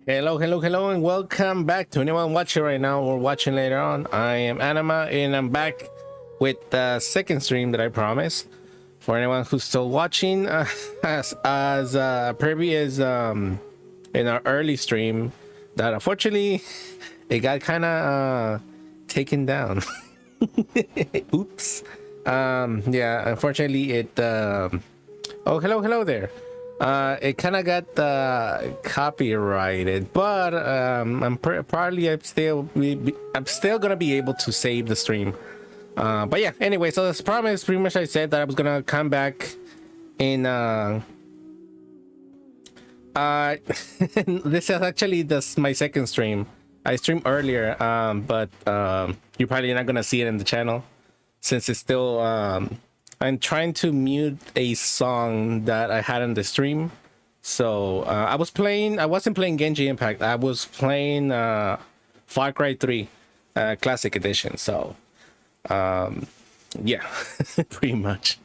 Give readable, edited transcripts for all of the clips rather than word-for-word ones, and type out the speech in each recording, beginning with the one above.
Hello, and welcome back to anyone watching right now or watching later on. I am Anima, and I'm back with the second stream that I promised. For anyone who's still watching, as previous in our early stream, that unfortunately it got kind of taken down. Oops. Yeah, unfortunately it. Oh, hello there. It kind of got copyrighted, but I'm still gonna be able to save the stream. But yeah, anyway, so as promised, pretty much I said that I was gonna come back in this is actually my second stream. I streamed earlier, but you're probably not gonna see it in the channel since it's still I'm trying to mute a song that I had on the stream. So I wasn't playing Genji Impact. I was playing Far Cry 3 Classic Edition. So yeah, pretty much.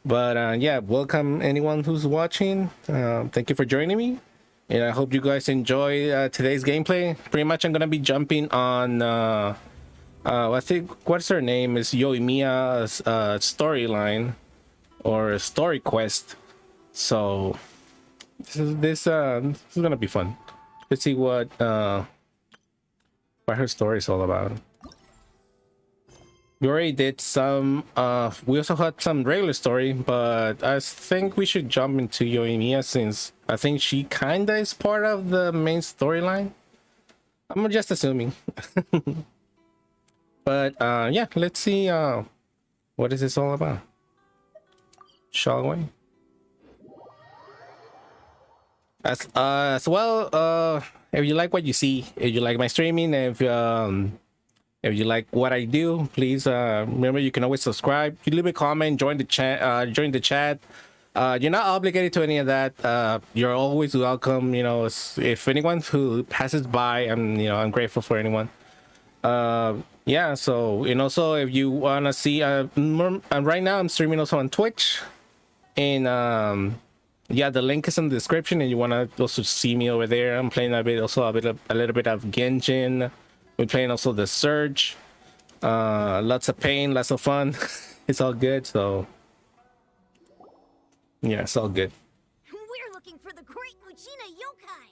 But yeah, welcome anyone who's watching. Thank you for joining me. And I hope you guys enjoy today's gameplay. Pretty much I'm gonna be jumping on I think what's her name is Yoimiya's storyline or story quest. So this is gonna be fun. Let's see what her story is all about. We already did some we also had some regular story, but I think we should jump into Yoimiya since I think she kinda is part of the main storyline. I'm just assuming. But yeah, let's see what is this all about, shall we? As well, if you like what you see, if you like my streaming, if you like what I do, please remember you can always subscribe, you leave a comment, join the chat. You're not obligated to any of that. You're always welcome. You know, if anyone who passes by, I'm grateful for anyone. Yeah, so, and also if you want to see right now I'm streaming also on Twitch, and yeah, the link is in the description, and you want to also see me over there. I'm playing a little bit of Genshin. We're playing also the Surge. Lots of pain, lots of fun. It's all good. So yeah, it's all good. We're looking for the great Muchina yokai.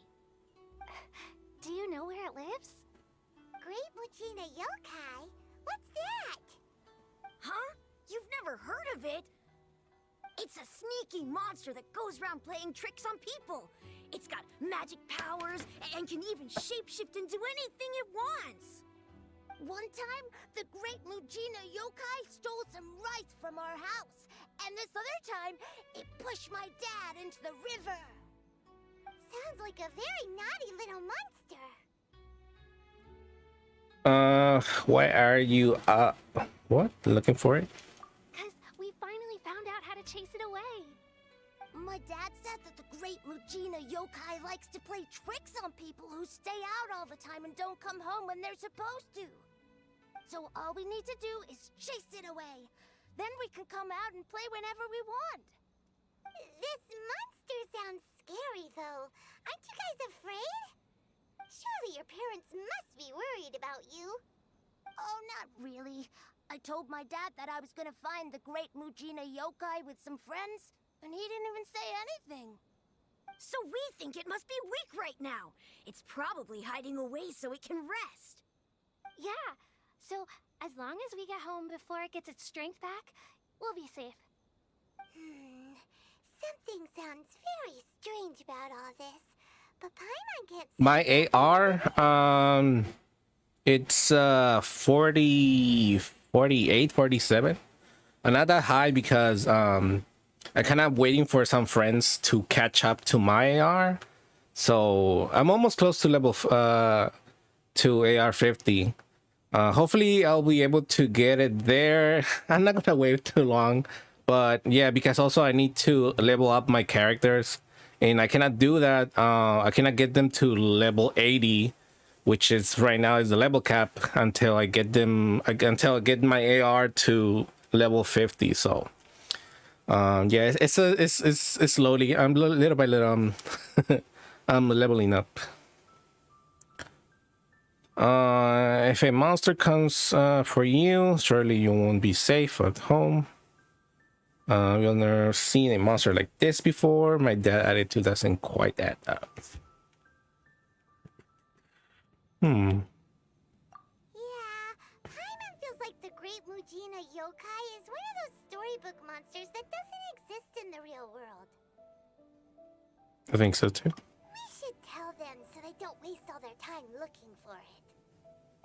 Do you know where it lives? Great Muchina yokai? What's that? Huh? You've never heard of it? It's a sneaky monster that goes around playing tricks on people. It's got magic powers and can even shapeshift into anything it wants. One time, the great Muchina yokai stole some rice from our house. And this other time, it pushed my dad into the river. Sounds like a very naughty little monster. Why are you what? Looking for it? Because we finally found out how to chase it away. My dad said that the great Muchina yokai likes to play tricks on people who stay out all the time and don't come home when they're supposed to. So all we need to do is chase it away. Then we can come out and play whenever we want. This monster sounds scary, though. Aren't you guys afraid? Surely your parents must be worried about you. Oh, not really. I told my dad that I was gonna find the great Muchina yokai with some friends, and he didn't even say anything. So we think it must be weak right now. It's probably hiding away so it can rest. Yeah, so as long as we get home before it gets its strength back, we'll be safe. Something sounds very strange about all this. But Paimon can't. My AR, it's 40, 48, 47. I'm not that high because I kind of waiting for some friends to catch up to my AR. So I'm almost close to level to AR 50. Hopefully I'll be able to get it there. I'm not gonna wait too long, but yeah, because also I need to level up my characters, and I cannot do that. I cannot get them to level 80, which is right now is the level cap, until I get my AR to level 50. So yeah, it's slowly. I'm little by little I'm leveling up. If a monster comes for you, surely you won't be safe at home. You've never seen a monster like this before. My dad attitude doesn't quite add up. Yeah, Paimon feels like the Great Mujina Yokai is one of those storybook monsters that doesn't exist in the real world. I think so too. We should tell them so they don't waste all their time looking for it.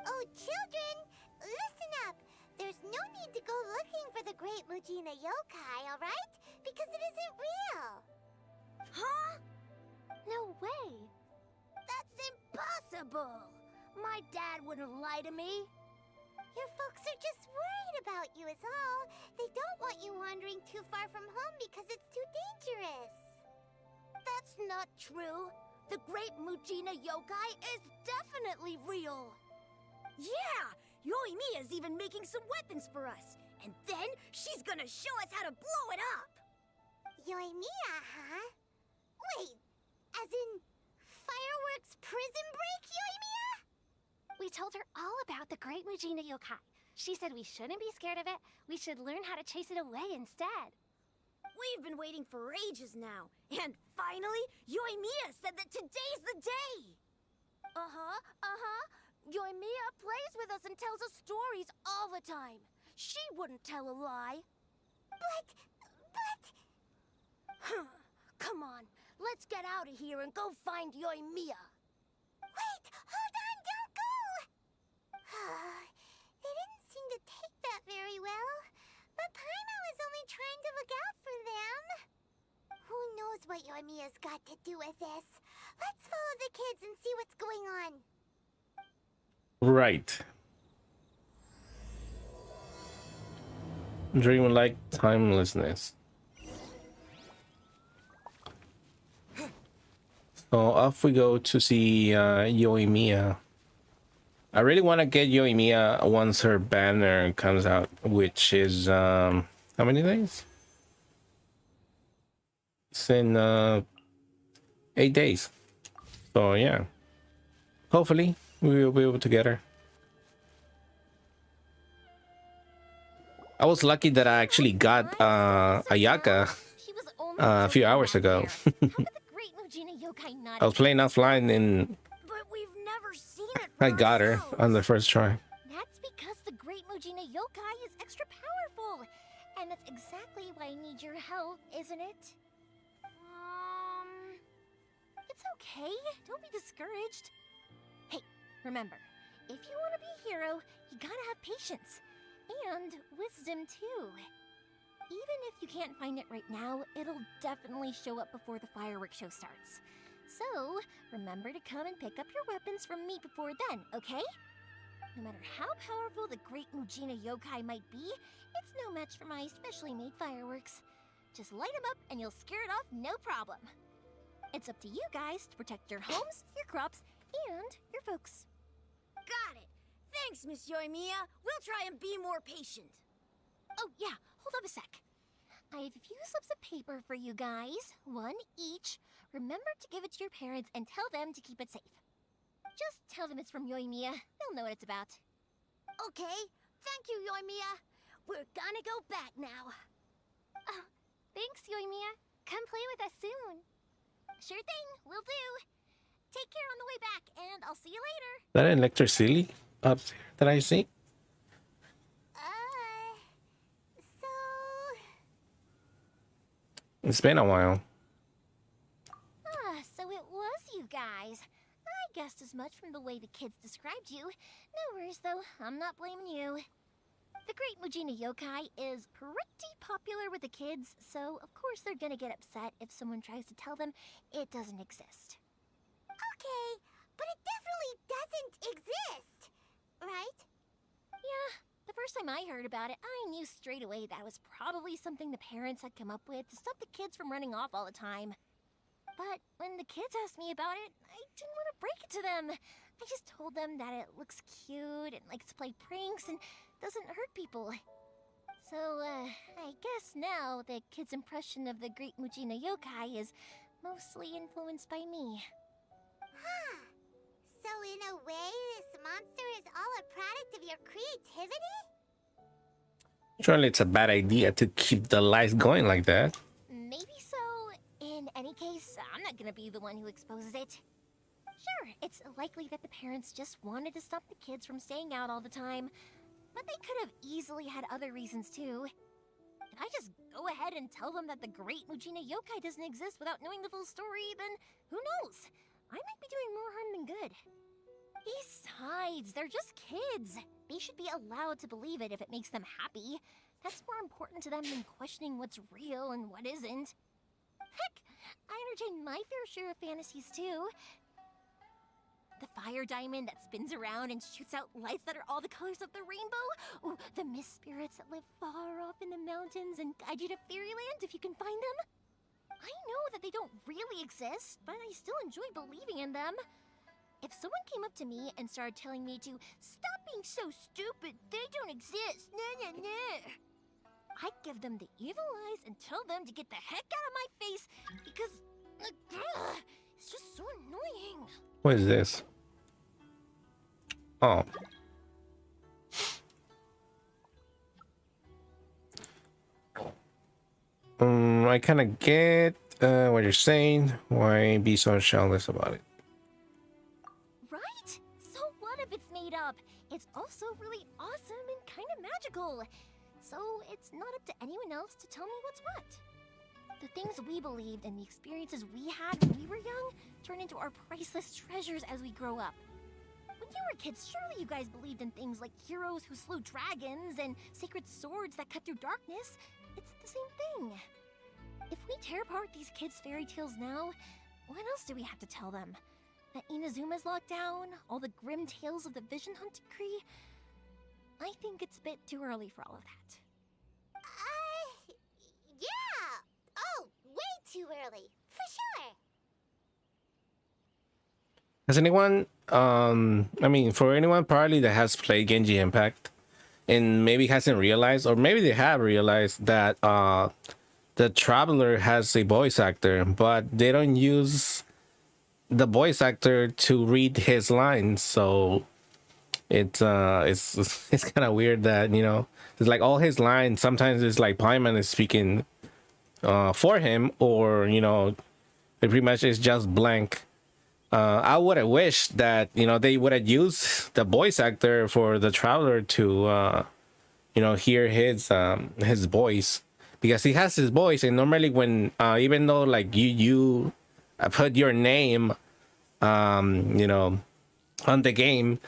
Oh, children, listen up. There's no need to go looking for the Great Mujina Yokai, alright? Because it isn't real. Huh? No way. That's impossible. My dad wouldn't lie to me. Your folks are just worried about you is all. They don't want you wandering too far from home because it's too dangerous. That's not true. The Great Mujina Yokai is definitely real. Yeah! Yoimiya's even making some weapons for us. And then she's gonna show us how to blow it up! Yoimiya, huh? Wait, as in fireworks prison break, Yoimiya? We told her all about the Great Mujina Yokai. She said we shouldn't be scared of it. We should learn how to chase it away instead. We've been waiting for ages now. And finally, Yoimiya said that today's the day! Yoimiya plays with us and tells us stories all the time. She wouldn't tell a lie. But... Come on, let's get out of here and go find Yoimiya. Wait, hold on, don't go! They didn't seem to take that very well. But Paimon was only trying to look out for them. Who knows what Yoimiya's got to do with this? Let's follow the kids and see what's going on. Right. Dreamlike timelessness. So off we go to see Yoimiya. I really want to get Yoimiya once her banner comes out, which is how many days? It's in 8 days. So yeah, hopefully we will be able to get her. I was lucky that I actually got Ayaka a few hours ago. I was playing offline and But we've never seen it I got her ourselves. on the first try. That's because the Great Mujina Yokai is extra powerful. And that's exactly why I need your help, isn't it? It's okay. Don't be discouraged. Hey, remember, if you want to be a hero, you gotta have patience. And wisdom, too. Even if you can't find it right now, it'll definitely show up before the fireworks show starts. So, remember to come and pick up your weapons from me before then, okay? No matter how powerful the Great Mujina Yokai might be, it's no match for my specially made fireworks. Just light them up and you'll scare it off no problem. It's up to you guys to protect your homes, your crops, and your folks. Got it! Thanks, Miss Yoimiya. We'll try and be more patient. Oh, yeah, hold up a sec. I have a few slips of paper for you guys, one each. Remember to give it to your parents and tell them to keep it safe. Just tell them it's from Yoimiya. They'll know what it's about. Okay, thank you, Yoimiya. We're gonna go back now. Oh, thanks, Yoimiya. Come play with us soon. Sure thing, will do. Take care on the way back, and I'll see you later. That electricity up there that I see. So... It's been a while. So it was you guys. I guessed as much from the way the kids described you. No worries, though. I'm not blaming you. The Great Mujina Yokai is pretty popular with the kids, so of course they're gonna get upset if someone tries to tell them it doesn't exist. Okay, but it definitely doesn't exist, right? Yeah, the first time I heard about it, I knew straight away that was probably something the parents had come up with to stop the kids from running off all the time. But when the kids asked me about it, I didn't want to break it to them. I just told them that it looks cute and likes to play pranks and doesn't hurt people. So, I guess now the kids' impression of the Great Mujina Yokai is mostly influenced by me. Huh. So in a way, this monster is all a product of your creativity? Surely it's a bad idea to keep the lights going like that. Maybe so. In any case, I'm not gonna be the one who exposes it. Sure, it's likely that the parents just wanted to stop the kids from staying out all the time, but they could have easily had other reasons too. If I just go ahead and tell them that the great Mujina yokai doesn't exist without knowing the full story, then who knows? I might be doing more harm than good. Besides, they're just kids. They should be allowed to believe it if it makes them happy. That's more important to them than questioning what's real and what isn't. Heck, I entertain my fair share of fantasies too. The fire diamond that spins around and shoots out lights that are all the colors of the rainbow. Ooh, the mist spirits that live far off in the mountains and guide you to fairyland if you can find them. I know that they don't really exist, but I still enjoy believing in them. If someone came up to me and started telling me to stop being so stupid, they don't exist, I'd give them the evil eyes and tell them to get the heck out of my face because it's just so annoying. What is this? Oh. I kind of get what you're saying. Why be so shellless about it? Right? So what if it's made up? It's also really awesome and kind of magical. So it's not up to anyone else to tell me what's what. The things we believed and the experiences we had when we were young turn into our priceless treasures as we grow up. When you were kids, surely you guys believed in things like heroes who slew dragons and sacred swords that cut through darkness. It's the same thing. If we tear apart these kids' fairy tales now, what else do we have to tell them? That Inazuma's locked down? All the grim tales of the Vision Hunt decree? I think it's a bit too early for all of that. Yeah! Oh, way too early, for sure! Has anyone, I mean, for anyone probably that has played Genji Impact and maybe hasn't realized, or maybe they have realized that the Traveler has a voice actor, but they don't use the voice actor to read his lines, so it's kind of weird that, you know, it's like all his lines, sometimes it's like Paimon is speaking for him, or, you know, it pretty much is just blank. I would have wished that, you know, they would have used the voice actor for the Traveler to you know, hear his voice, because he has his voice, and normally when even though like you put your name you know, on the game,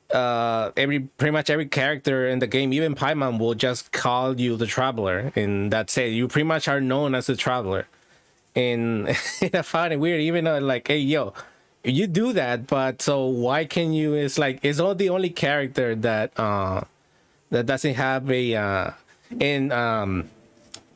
pretty much every character in the game, even Paimon, will just call you the Traveler, and that's it. You pretty much are known as the Traveler. And I found it weird, even though like, hey yo, you do that, but so why can you? It's like it's all the only character that that doesn't have a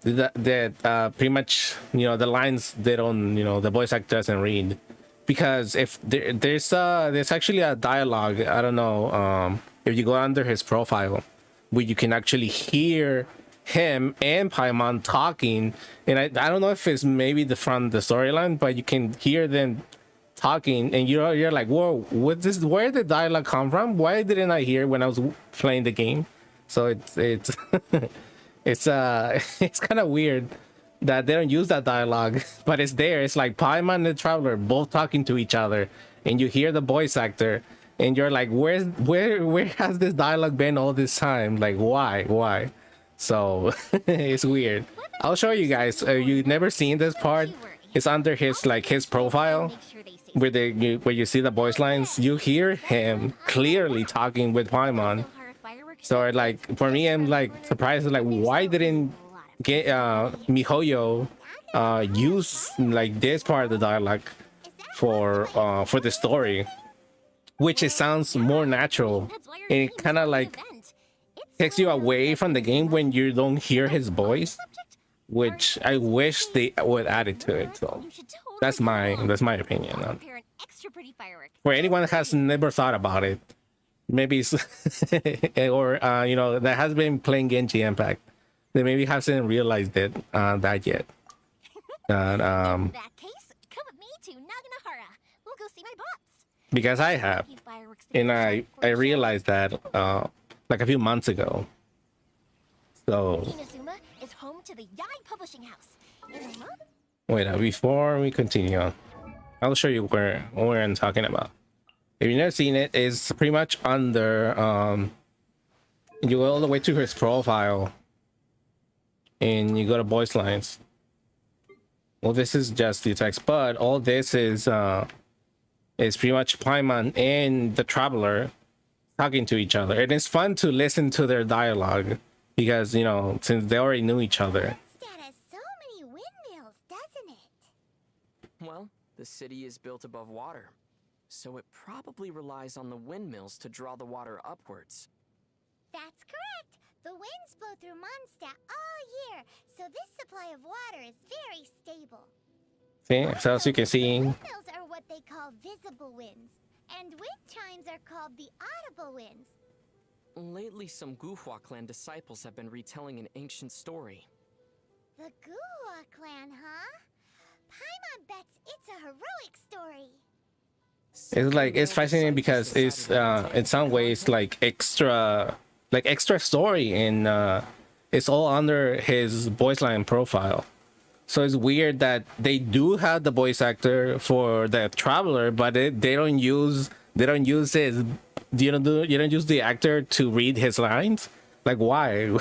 that pretty much, you know, the lines they don't, you know, the voice actor doesn't read. Because if there's actually a dialogue, I don't know, if you go under his profile, where you can actually hear him and Paimon talking, and I don't know if it's maybe from the storyline, but you can hear them talking, and you're like, whoa, what's this? Where did the dialogue come from? Why didn't I hear when I was playing the game? So it's it's kind of weird that they don't use that dialogue, but it's there. It's like Paimon and the Traveler both talking to each other, and you hear the voice actor, and you're like, where has this dialogue been all this time? Like, why? So it's weird. I'll show you guys. You've never seen this part. It's under his profile, where you see the voice lines. You hear him clearly talking with Paimon. So like, for me, I'm like surprised, like, why didn't get MiHoYo use like this part of the dialogue for the story, which it sounds more natural, and it kind of like takes you away from the game when you don't hear his voice, which I wish they would add it to it. So that's my opinion. For anyone that has never thought about it, maybe it's or you know, that has been playing Genji Impact, they maybe hasn't realized it that yet. In that case, come with me to Naganahara. We'll go see my boss. Because I have. Thank you, and I realized that like a few months ago. So Inazuma is home to the Yai Publishing House. Inazuma? wait, before we continue on, I'll show you where I'm talking about. If you've never seen it, it's pretty much under you go all the way to his profile and you go to voice lines. Well, this is just the text, but all this is pretty much Paimon and the Traveler talking to each other. And it's fun to listen to their dialogue because, you know, since they already knew each other. That has so many windmills, doesn't it? Well, the city is built above water, so it probably relies on the windmills to draw the water upwards. That's correct. The winds blow through Mondstadt all year, so this supply of water is very stable. See, so as you can see, Windmills are what they call visible winds, and wind chimes are called the audible winds. Lately, some Guhua clan disciples have been retelling an ancient story. The Guhua clan, huh? Paimon bets it's a heroic story. it's fascinating because it's in some ways like extra story, and it's all under his voice line profile. So it's weird that they do have the voice actor for the Traveler, but they don't use his you don't use the actor to read his lines. Like, why?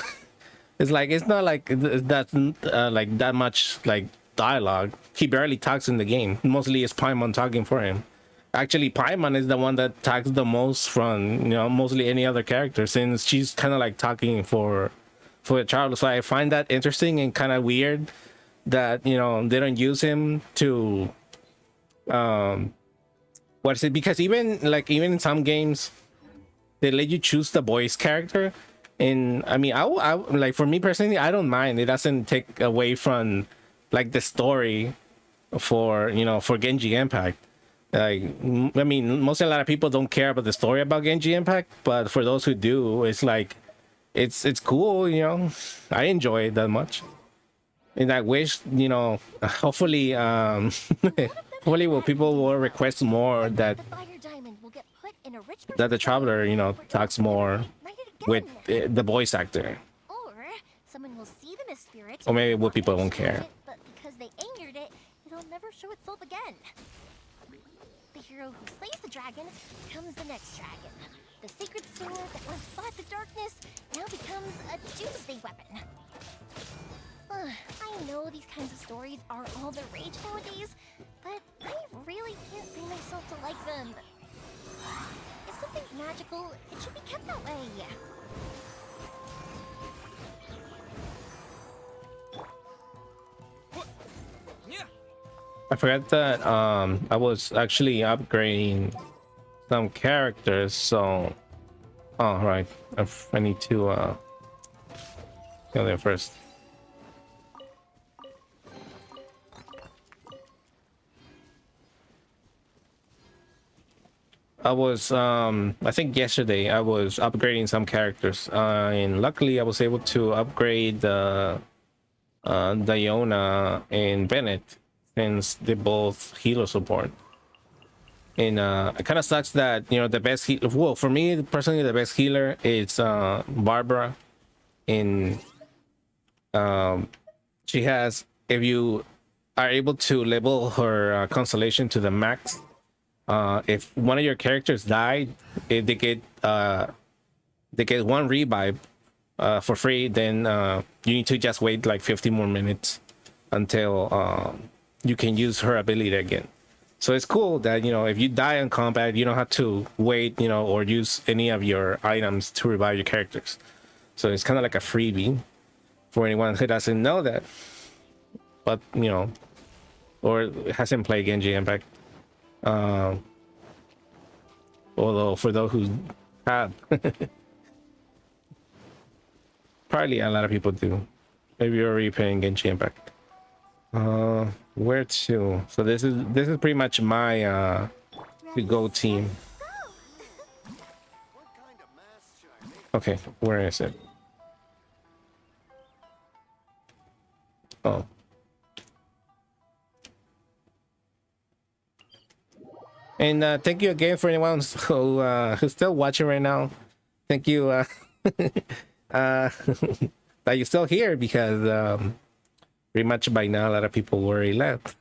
It's like it's not like that's like that much like dialogue. He barely talks in the game. Mostly it's Paimon talking for him. Actually, Paimon is the one that talks the most from, you know, mostly any other character, since she's kind of like talking for the Traveler. So I find that interesting and kind of weird that, you know, they don't use him to what is it? Because even in some games they let you choose the voice character, and I mean, I like, for me personally, I don't mind. It doesn't take away from like the story for, you know, for Genji Impact. Like, I mean, mostly a lot of people don't care about the story about Genji Impact, but for those who do, it's like it's cool, you know. I enjoy it that much, and I wish, you know, hopefully hopefully people will request more that the Traveler, you know, talks more with the voice actor. Or someone will see them as spirits, Or maybe people won't care. but because they angered it, it'll never show itself again. The hero who slays the dragon becomes the next dragon. The sacred sword that once fought the darkness now becomes a doomsday weapon. I know these kinds of stories are all the rage nowadays, but I really can't bring myself to like them. If something's magical, it should be kept that way. I forgot that I was actually upgrading some characters, so right, I need to go there first. I was I think yesterday I was upgrading some characters, and luckily I was able to upgrade Diona and Bennett, since they both healer support. And it kind of sucks that, you know, the best healer, well, for me personally, the best healer is Barbara. In she has, if you are able to level her constellation to the max, if one of your characters died, if they get one revive for free, then you need to just wait like 50 more minutes until you can use her ability again. So it's cool that, you know, if you die in combat, you don't have to wait, you know, or use any of your items to revive your characters. So it's kind of like a freebie for anyone who doesn't know that, but, you know, or hasn't played Genji Impact. Although for those who have, probably a lot of people do. Maybe you're already playing Genji Impact. Where to? So this is pretty much my to go team. Okay, where is it? Oh. And thank you again for anyone who's still watching right now. Thank you that you're still here because pretty much by now a lot of people were already left.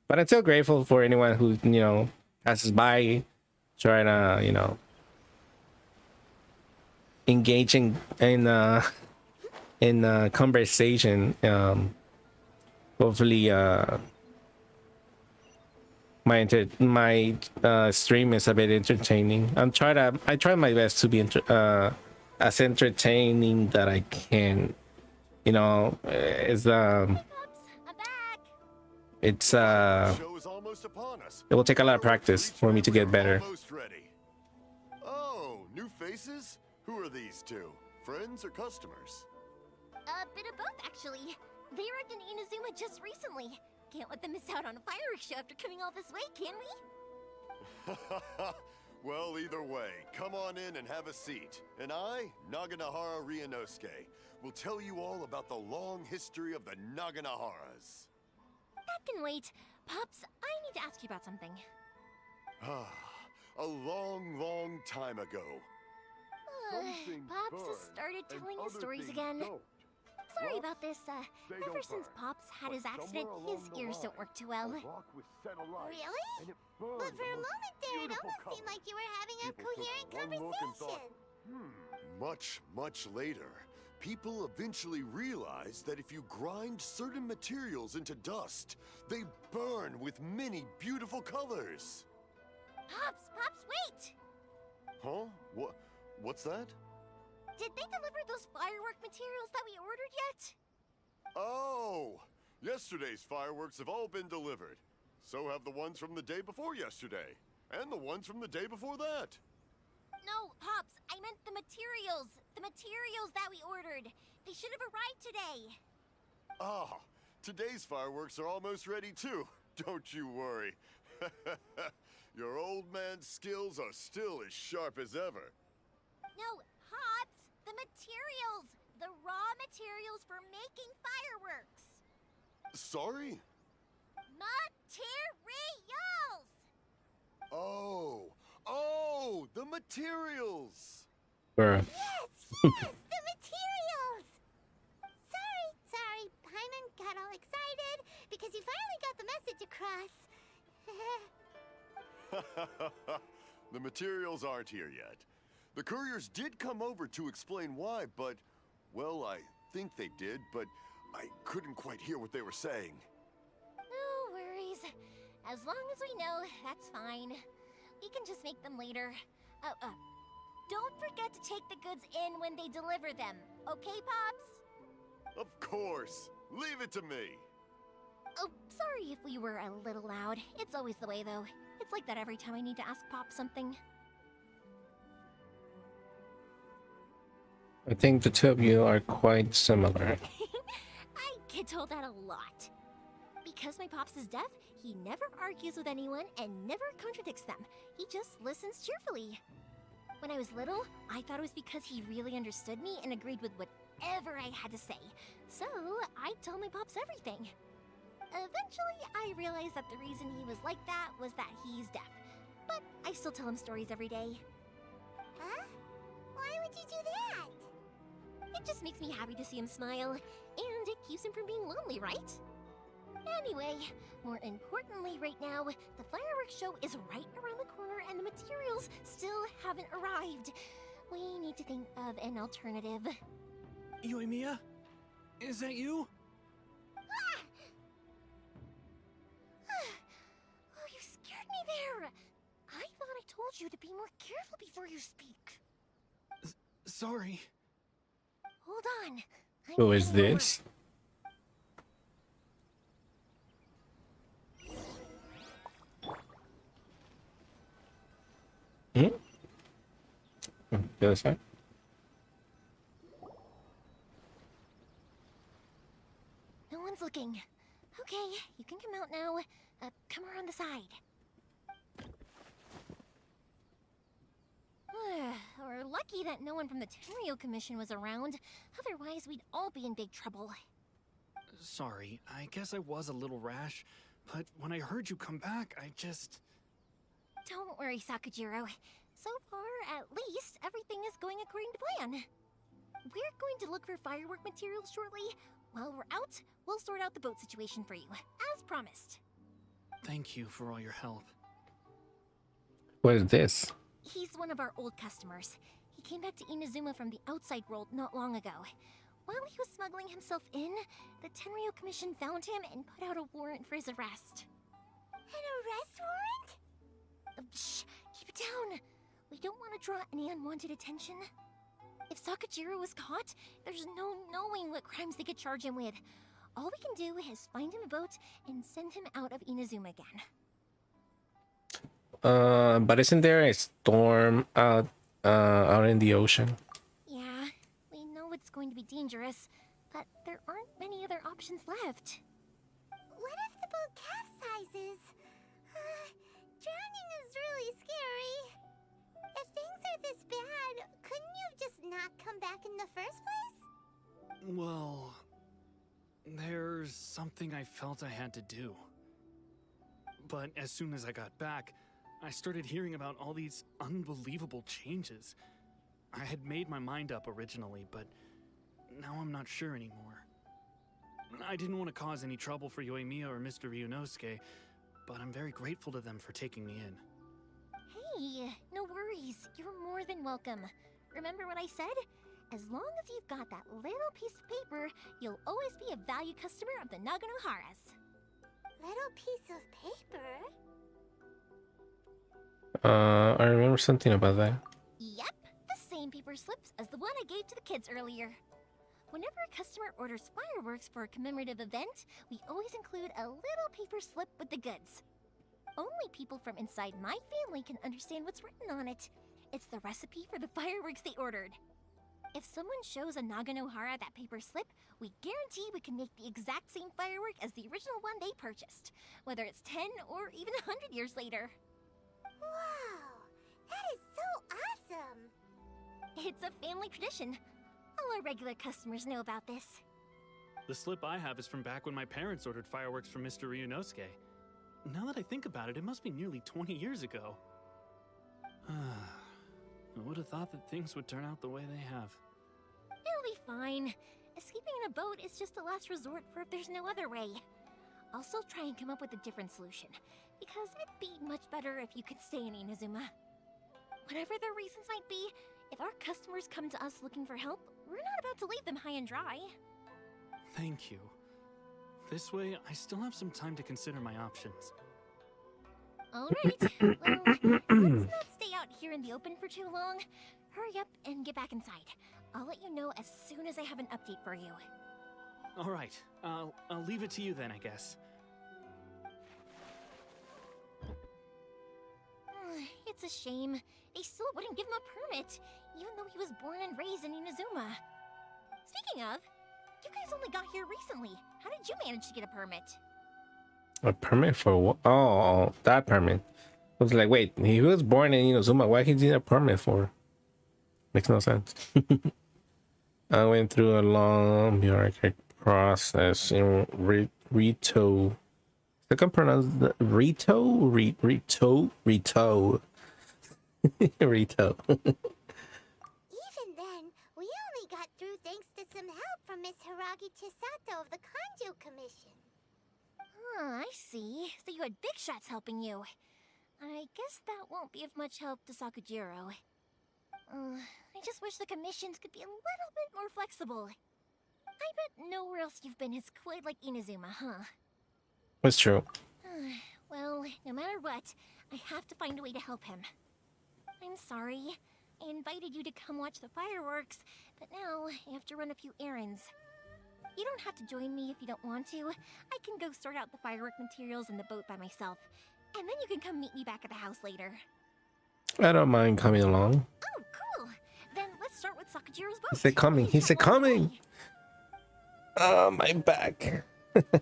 But I'm still grateful for anyone who passes by, trying to engaging in conversation. Hopefully my stream is a bit entertaining. I try my best to be as entertaining that I can. It's Pops, I'm back. it's Show is almost upon us. it will take a lot of practice for me to get better. Almost ready. Oh, new faces? Who are these two? Friends or customers? A bit of both, actually. They arrived in Inazuma just recently. Can't let them miss out on a fireworks show after coming all this way, can we? Well, either way, come on in and have a seat. And I, Naganahara Ryunosuke, will tell you all about the long history of the Naganaharas. That can wait. Pops, I need to ask you about something. A long, long time ago. Pops has started telling us stories again. Sorry about this. Ever since Pops had his accident, his ears don't work too well. Really? But for a moment there, it almost seemed like you were having a coherent conversation. Much, much later, people eventually realized that if you grind certain materials into dust, they burn with many beautiful colors. Pops, wait! Huh? What's that? Did they deliver those firework materials that we ordered yet? Oh! Yesterday's fireworks have all been delivered. So have the ones from the day before yesterday. And the ones from the day before that. No, Pops, I meant the materials. The materials that we ordered. They should have arrived today. Ah, today's fireworks are almost ready too. Don't you worry. Your old man's skills are still as sharp as ever. No, Pops, the materials. The raw materials for making fireworks. Sorry? Materials! Oh, the materials! Bruh. Yes, the materials! Sorry, Paimon got all excited because you finally got the message across. The materials aren't here yet. The couriers did come over to explain why, but, well, I think they did, but I couldn't quite hear what they were saying. No worries. As long as we know, that's fine. We can just make them later. Don't forget to take the goods in when they deliver them. Okay, Pops? Of course. Leave it to me. Oh, sorry if we were a little loud. It's always the way, though. It's like that every time I need to ask Pop something. I think the two of you are quite similar. I get told that a lot. Because my Pops is deaf, he never argues with anyone and never contradicts them. He just listens cheerfully. When I was little, I thought it was because he really understood me and agreed with whatever I had to say. So, I told my Pops everything. Eventually, I realized that the reason he was like that was that he's deaf. But I still tell him stories every day. Huh? Why would you do that? It just makes me happy to see him smile, and it keeps him from being lonely, right? Anyway, more importantly right now, the fireworks show is right around the corner and the materials still haven't arrived. We need to think of an alternative. Yoimiya? Is that you? Oh, you scared me there! I thought I told you to be more careful before you speak. Sorry. Hold on. Who is this? The other side? No one's looking. Okay, you can come out now. Come around the side. We're lucky that no one from the Tenryo Commission was around. Otherwise, we'd all be in big trouble. Sorry, I guess I was a little rash, but when I heard you come back, I just... Don't worry, Sakujiro. So far, at least, everything is going according to plan. We're going to look for firework materials shortly. While we're out, we'll sort out the boat situation for you, as promised. Thank you for all your help. What is this? He's one of our old customers. He came back to Inazuma from the outside world not long ago. While he was smuggling himself in, the Tenryo Commission found him and put out a warrant for his arrest. An arrest warrant? Shh, keep it down. We don't want to draw any unwanted attention. If Sakujiro was caught, there's no knowing what crimes they could charge him with. All we can do is find him a boat and send him out of Inazuma again. But isn't there a storm out in the ocean? Yeah, we know it's going to be dangerous, but there aren't many other options left. What if the boat capsizes? Drowning is really scary. If things are this bad, couldn't you have just not come back in the first place? Well, there's something I felt I had to do. But as soon as I got back, I started hearing about all these unbelievable changes. I had made my mind up originally, but now I'm not sure anymore. I didn't want to cause any trouble for Yoimiya or Mr. Ryunosuke, but I'm very grateful to them for taking me in. Hey, no worries. You're more than welcome. Remember what I said? As long as you've got that little piece of paper, you'll always be a valued customer of the Naganoharas. Little piece of paper? I remember something about that. Yep, the same paper slips as the one I gave to the kids earlier. Whenever a customer orders fireworks for a commemorative event, we always include a little paper slip with the goods. Only people from inside my family can understand what's written on it. It's the recipe for the fireworks they ordered. If someone shows a Naganohara that paper slip, we guarantee we can make the exact same firework as the original one they purchased, whether it's 10 or even 100 years later. Wow, that is so awesome! It's a family tradition. All our regular customers know about this. The slip I have is from back when my parents ordered fireworks from Mr. Ryunosuke. Now that I think about it, it must be nearly 20 years ago. I would have thought that things would turn out the way they have. It'll be fine. Escaping in a boat is just a last resort for if there's no other way. I'll still try and come up with a different solution, because it'd be much better if you could stay in Inazuma. Whatever their reasons might be, if our customers come to us looking for help, we're not about to leave them high and dry. Thank you. This way, I still have some time to consider my options. Alright, well, let's not stay out here in the open for too long. Hurry up and get back inside. I'll let you know as soon as I have an update for you. Alright, I'll leave it to you then, I guess. It's a shame. They still wouldn't give him a permit, even though he was born and raised in Inazuma. Speaking of, you guys only got here recently. How did you manage to get a permit? A permit for what? Oh, that permit. I was like, wait, he was born in Inazuma. Why he need a permit for? Makes no sense. I went through a long bureaucratic process in Rito. I can pronounce the Rito? Rito? Rito. Even then, we only got through thanks to some help from Miss Hiragi Chisato of the Kanjo Commission. I see. So you had big shots helping you. I guess that won't be of much help to Sakujiro. I just wish the commissions could be a little bit more flexible. I bet nowhere else you've been is quite like Inazuma, huh? That's true. Well, no matter what, I have to find a way to help him. I'm sorry. I invited you to come watch the fireworks, but now I have to run a few errands. You don't have to join me if you don't want to. I can go sort out the firework materials in the boat by myself, and then you can come meet me back at the house later. I don't mind coming along. Oh, cool! Then let's start with Sakujiro's boat. He said coming. He said coming. My back. Oh yeah.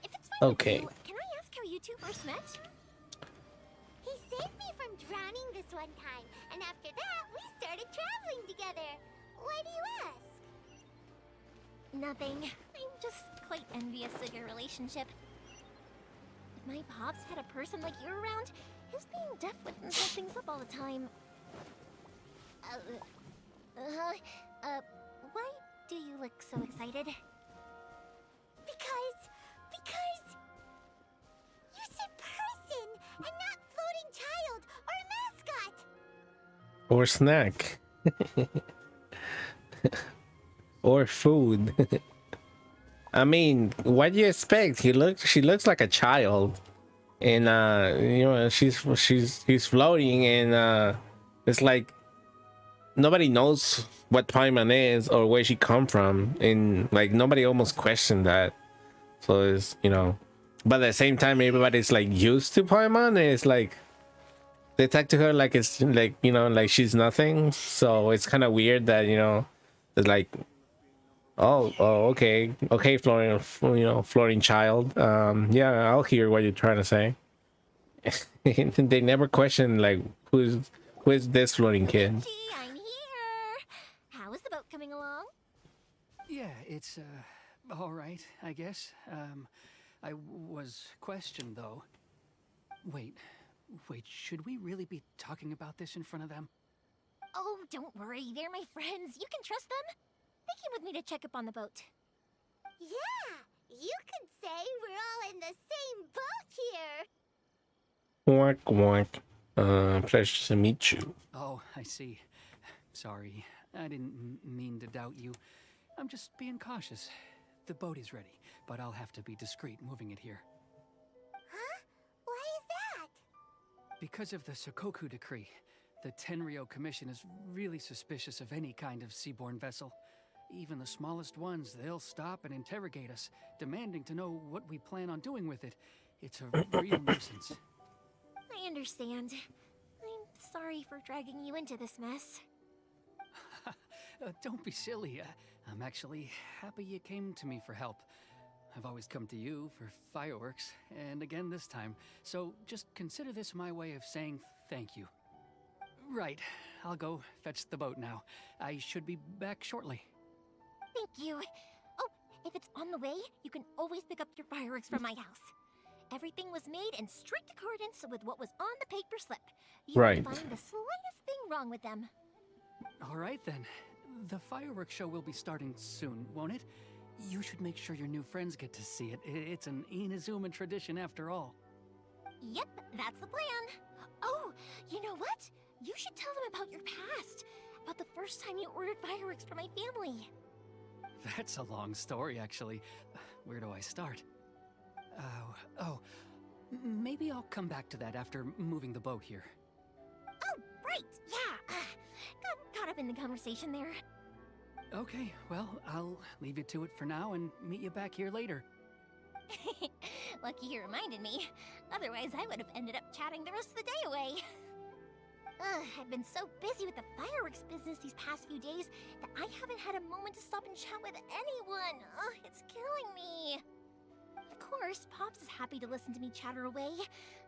If it's fine Okay. with you, can I ask how you two first met? He saved me from drowning this one time, and after that, we started traveling together. Why do you ask? Nothing. I'm just quite envious of your relationship. If my pops had a person like you around, his being deaf wouldn't mess things up all the time. Why do you look so excited? Because you said person and not floating child or mascot. Or snack. Or food. I mean, what do you expect? She looks like a child, and you know, he's floating, and it's like nobody knows what Paimon is or where she come from, and like nobody almost questioned that. So it's, you know, but at the same time, everybody's like used to Paimon, and it's like they talk to her like it's like, you know, like she's nothing. So it's kind of weird that, you know, it's like, oh, okay, floating, you know, floating child. Yeah, I'll hear what you're trying to say. They never question like who is this floating kid. Gee, I'm here. How is the boat coming along? Yeah, it's all right, I guess. I was questioned though. Wait, should we really be talking about this in front of them? Oh, don't worry. They're my friends. You can trust them. They came with me to check up on the boat. Yeah, you could say we're all in the same boat here. Quack quack. Pleasure to meet you. Oh, I see. Sorry, I didn't mean to doubt you. I'm just being cautious. The boat is ready, but I'll have to be discreet moving it here. Huh? Why is that? Because of the Sokoku decree, the Tenryo Commission is really suspicious of any kind of seaborne vessel. Even the smallest ones, they'll stop and interrogate us, demanding to know what we plan on doing with it. It's a real nuisance. I understand. I'm sorry for dragging you into this mess. Don't be silly. I'm actually happy you came to me for help. I've always come to you for fireworks, and again this time. So just consider this my way of saying thank you. Right, I'll go fetch the boat now. I should be back shortly. Thank you. Oh, if it's on the way, you can always pick up your fireworks from my house. Everything was made in strict accordance with what was on the paper slip. You Right. won't find the slightest thing wrong with them. All right then. The fireworks show will be starting soon, won't it? You should make sure your new friends get to see it. It's an Inazuma tradition after all. Yep, that's the plan. Oh, you know what? You should tell them about your past. About the first time you ordered fireworks for my family. That's a long story, actually. Where do I start? Maybe I'll come back to that after moving the boat here. Oh, right, yeah. Got caught up in the conversation there. Okay, well, I'll leave you to it for now and meet you back here later. Lucky you reminded me. Otherwise, I would have ended up chatting the rest of the day away. I've been so busy with the fireworks business these past few days that I haven't had a moment to stop and chat with anyone. It's killing me. Of course, Pops is happy to listen to me chatter away,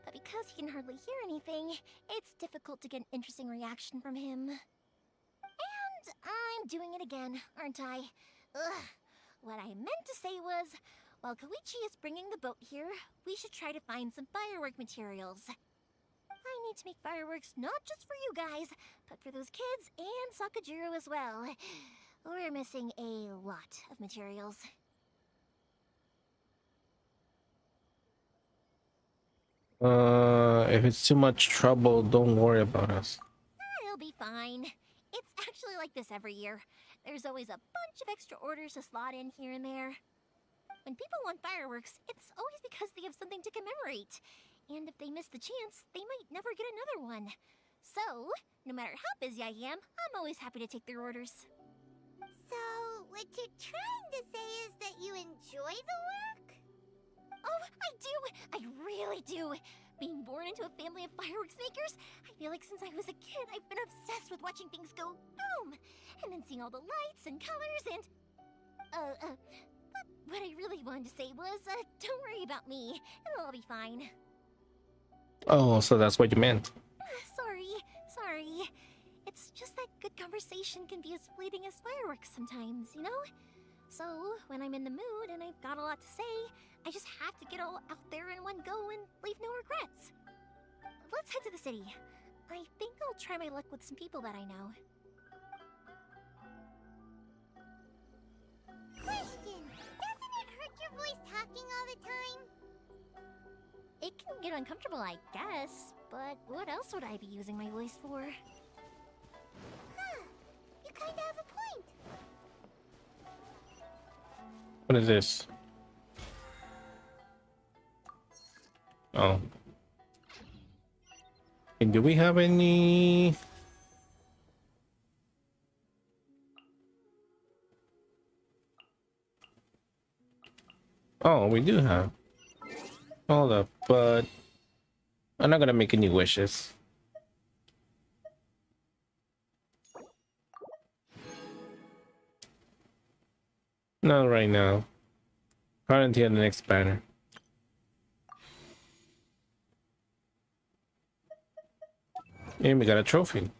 but because he can hardly hear anything, it's difficult to get an interesting reaction from him. And I'm doing it again, aren't I? What I meant to say was, while Koichi is bringing the boat here, we should try to find some firework materials. I need to make fireworks not just for you guys, but for those kids and Sakajiro as well. We're missing a lot of materials. If it's too much trouble, don't worry about us. It'll be fine. It's actually like this every year. There's always a bunch of extra orders to slot in here and there. When people want fireworks, it's always because they have something to commemorate. And if they miss the chance, they might never get another one. So, no matter how busy I am, I'm always happy to take their orders. So, what you're trying to say is that you enjoy the work? Oh, I do! I really do! Being born into a family of fireworks makers, I feel like since I was a kid, I've been obsessed with watching things go boom! And then seeing all the lights and colors and... But what I really wanted to say was, don't worry about me. It'll all be fine. Oh, so that's what you meant. Sorry. It's just that good conversation can be as fleeting as fireworks sometimes, you know? So, when I'm in the mood and I've got a lot to say, I just have to get all out there in one go and leave no regrets. Let's head to the city. I think I'll try my luck with some people that I know. Question. Doesn't it hurt your voice talking all the time? It can get uncomfortable, I guess, but what else would I be using my voice for? Huh. You kinda have a point. What is this? Oh. And do we have any? Oh, we do have. Hold up, but I'm not gonna make any wishes. Not right now. Not until the next banner. And we got a trophy.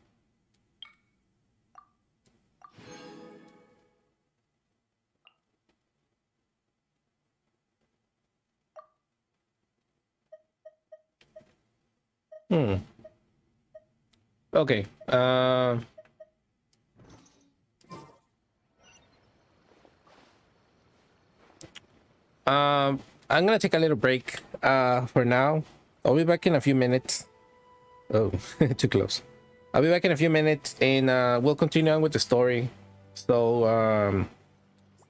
Okay. I'm gonna take a little break for now. I'll be back in a few minutes. Oh, too close. I'll be back in a few minutes and we'll continue on with the story. So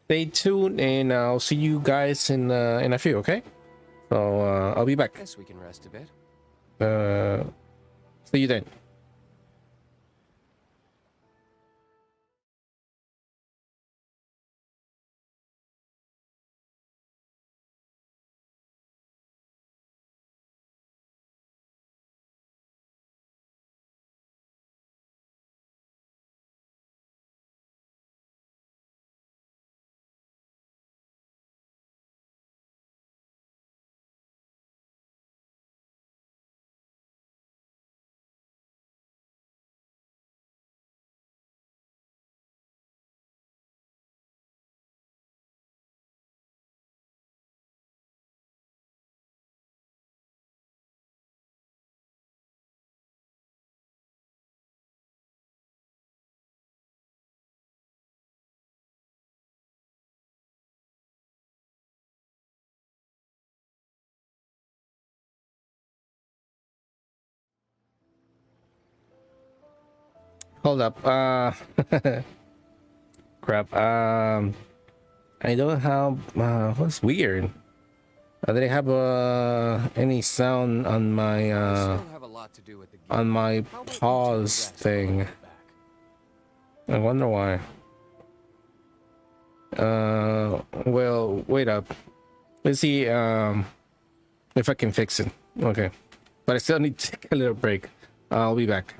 stay tuned and I'll see you guys in a few, okay? So I'll be back. Guess we can rest a bit. See you then. Hold up. Crap. I don't have. What's weird? I didn't have any sound on my on my pause thing. I wonder why. Well, wait up. Let's see if I can fix it. Okay, but I still need to take a little break. I'll be back.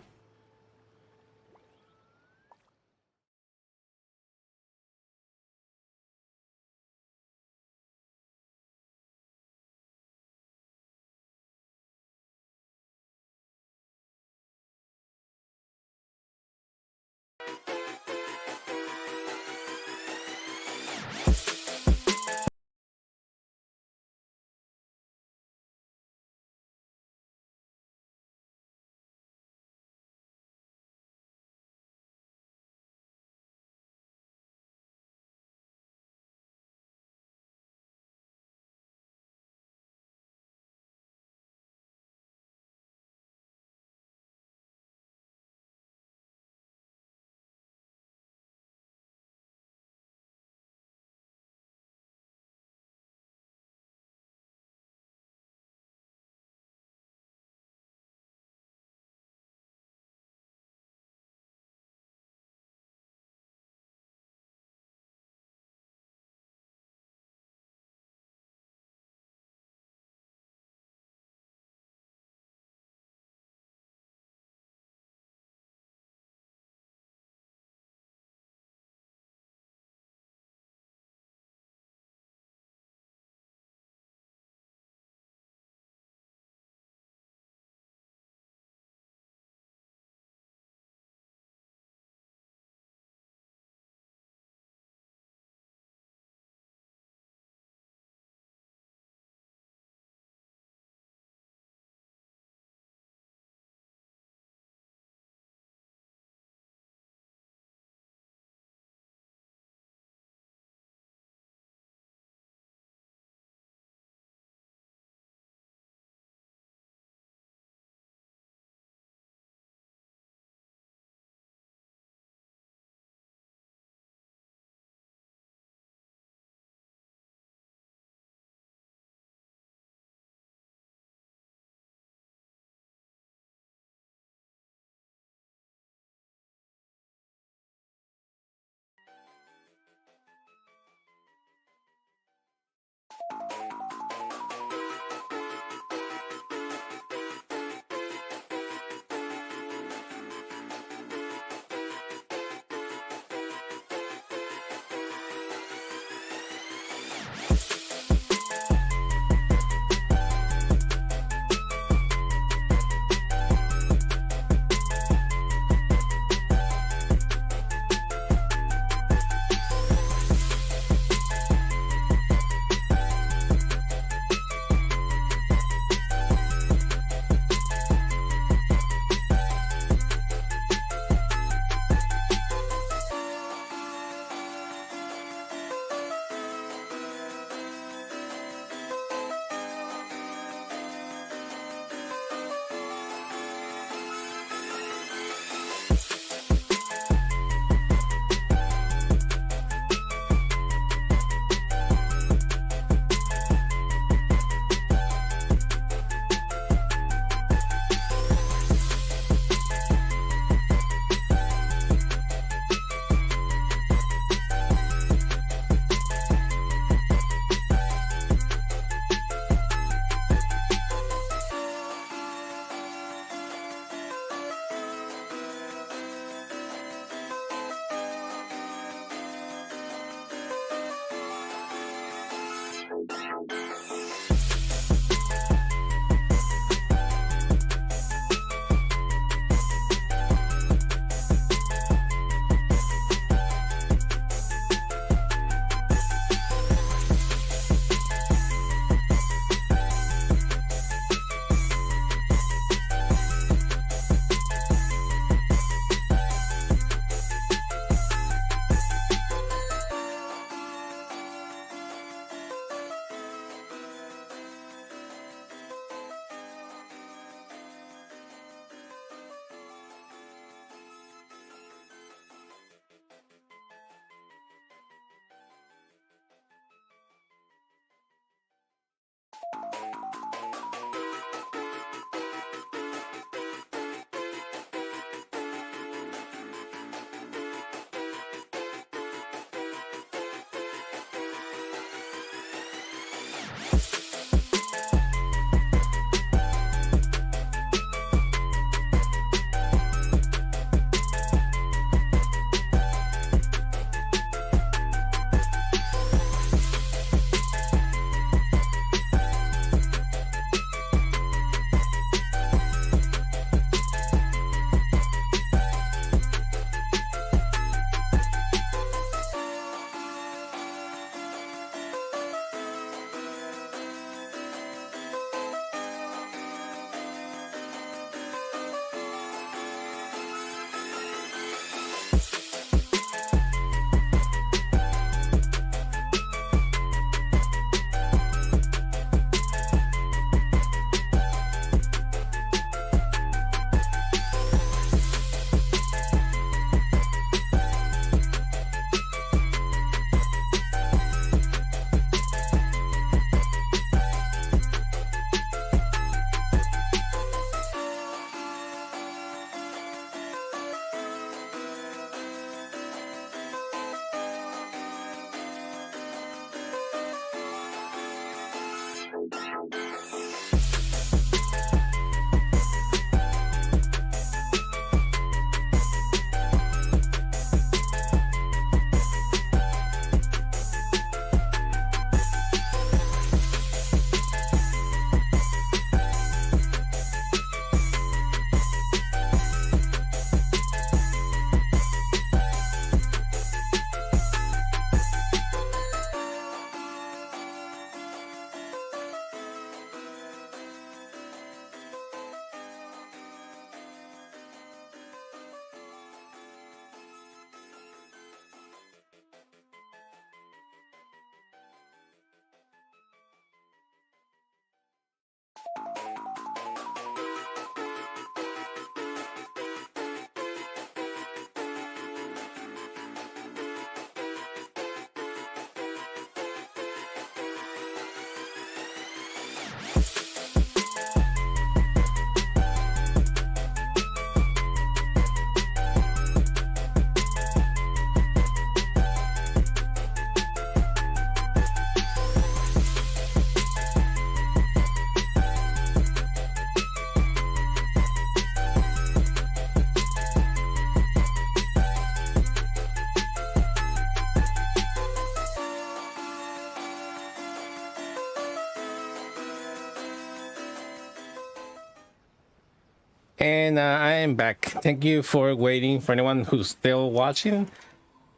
And I am back. Thank you for waiting. For anyone who's still watching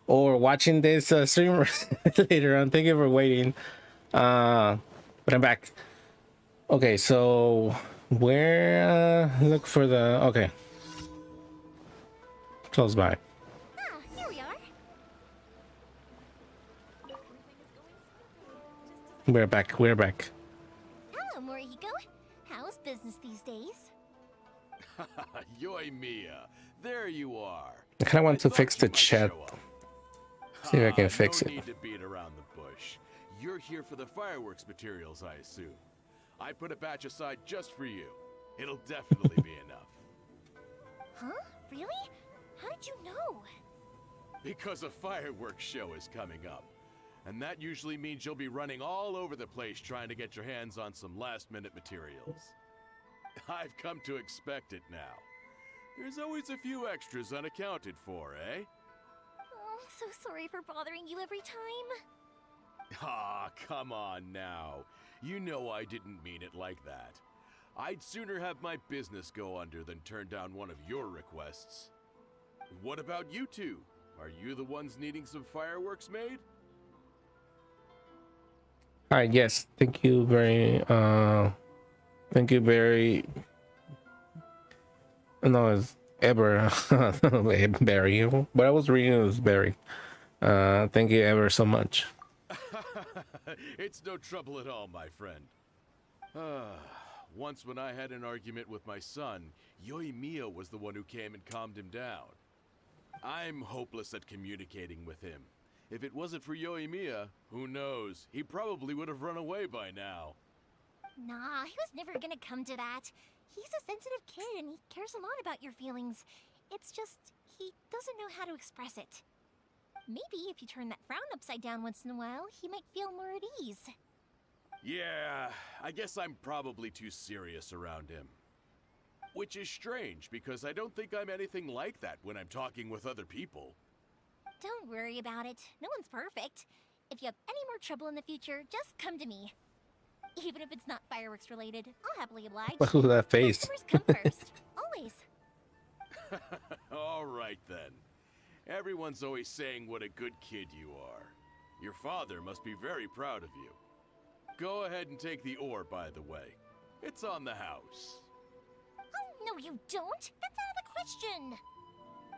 or watching this stream later on, thank you for waiting. But I'm back. Okay, so where look for the okay. Close by. Ah, here we are. We're back. We're back. Hello, Morihiko. How's business these days? Yoimiya, there you are. I kind of want to thought fix you the might chat. show up. See if I can fix no it. need to beat around the bush. You're here for the fireworks materials, I assume. I put a batch aside just for you. It'll definitely be enough. Huh? Really? How did you know? Because a fireworks show is coming up. And that usually means you'll be running all over the place trying to get your hands on some last-minute materials. I've come to expect it now. There's always a few extras unaccounted for, eh? Oh, I'm so sorry for bothering you every time. Ah, come on now. You know I didn't mean it like that. I'd sooner have my business go under than turn down one of your requests. What about you two? Are you the ones needing some fireworks made? Hi, yes. Thank you very no, it's ever Barry, but I was reading it as Barry. Thank you ever so much. It's no trouble at all, my friend. Once when I had an argument with my son, Yoimiya was the one who came and calmed him down. I'm hopeless at communicating with him. If it wasn't for Yoimiya, who knows? He probably would have run away by now. Nah, he was never gonna come to that. He's a sensitive kid and he cares a lot about your feelings. It's just, he doesn't know how to express it. Maybe if you turn that frown upside down once in a while, he might feel more at ease. Yeah, I guess I'm probably too serious around him. Which is strange, because I don't think I'm anything like that when I'm talking with other people. Don't worry about it. No one's perfect. If you have any more trouble in the future, just come to me. Even if it's not fireworks related, I'll happily oblige. Look at that face. Customers come first. Always. All right then. Everyone's always saying what a good kid you are. Your father must be very proud of you. Go ahead and take the ore, by the way. It's on the house. Oh, no you don't. That's out of the question.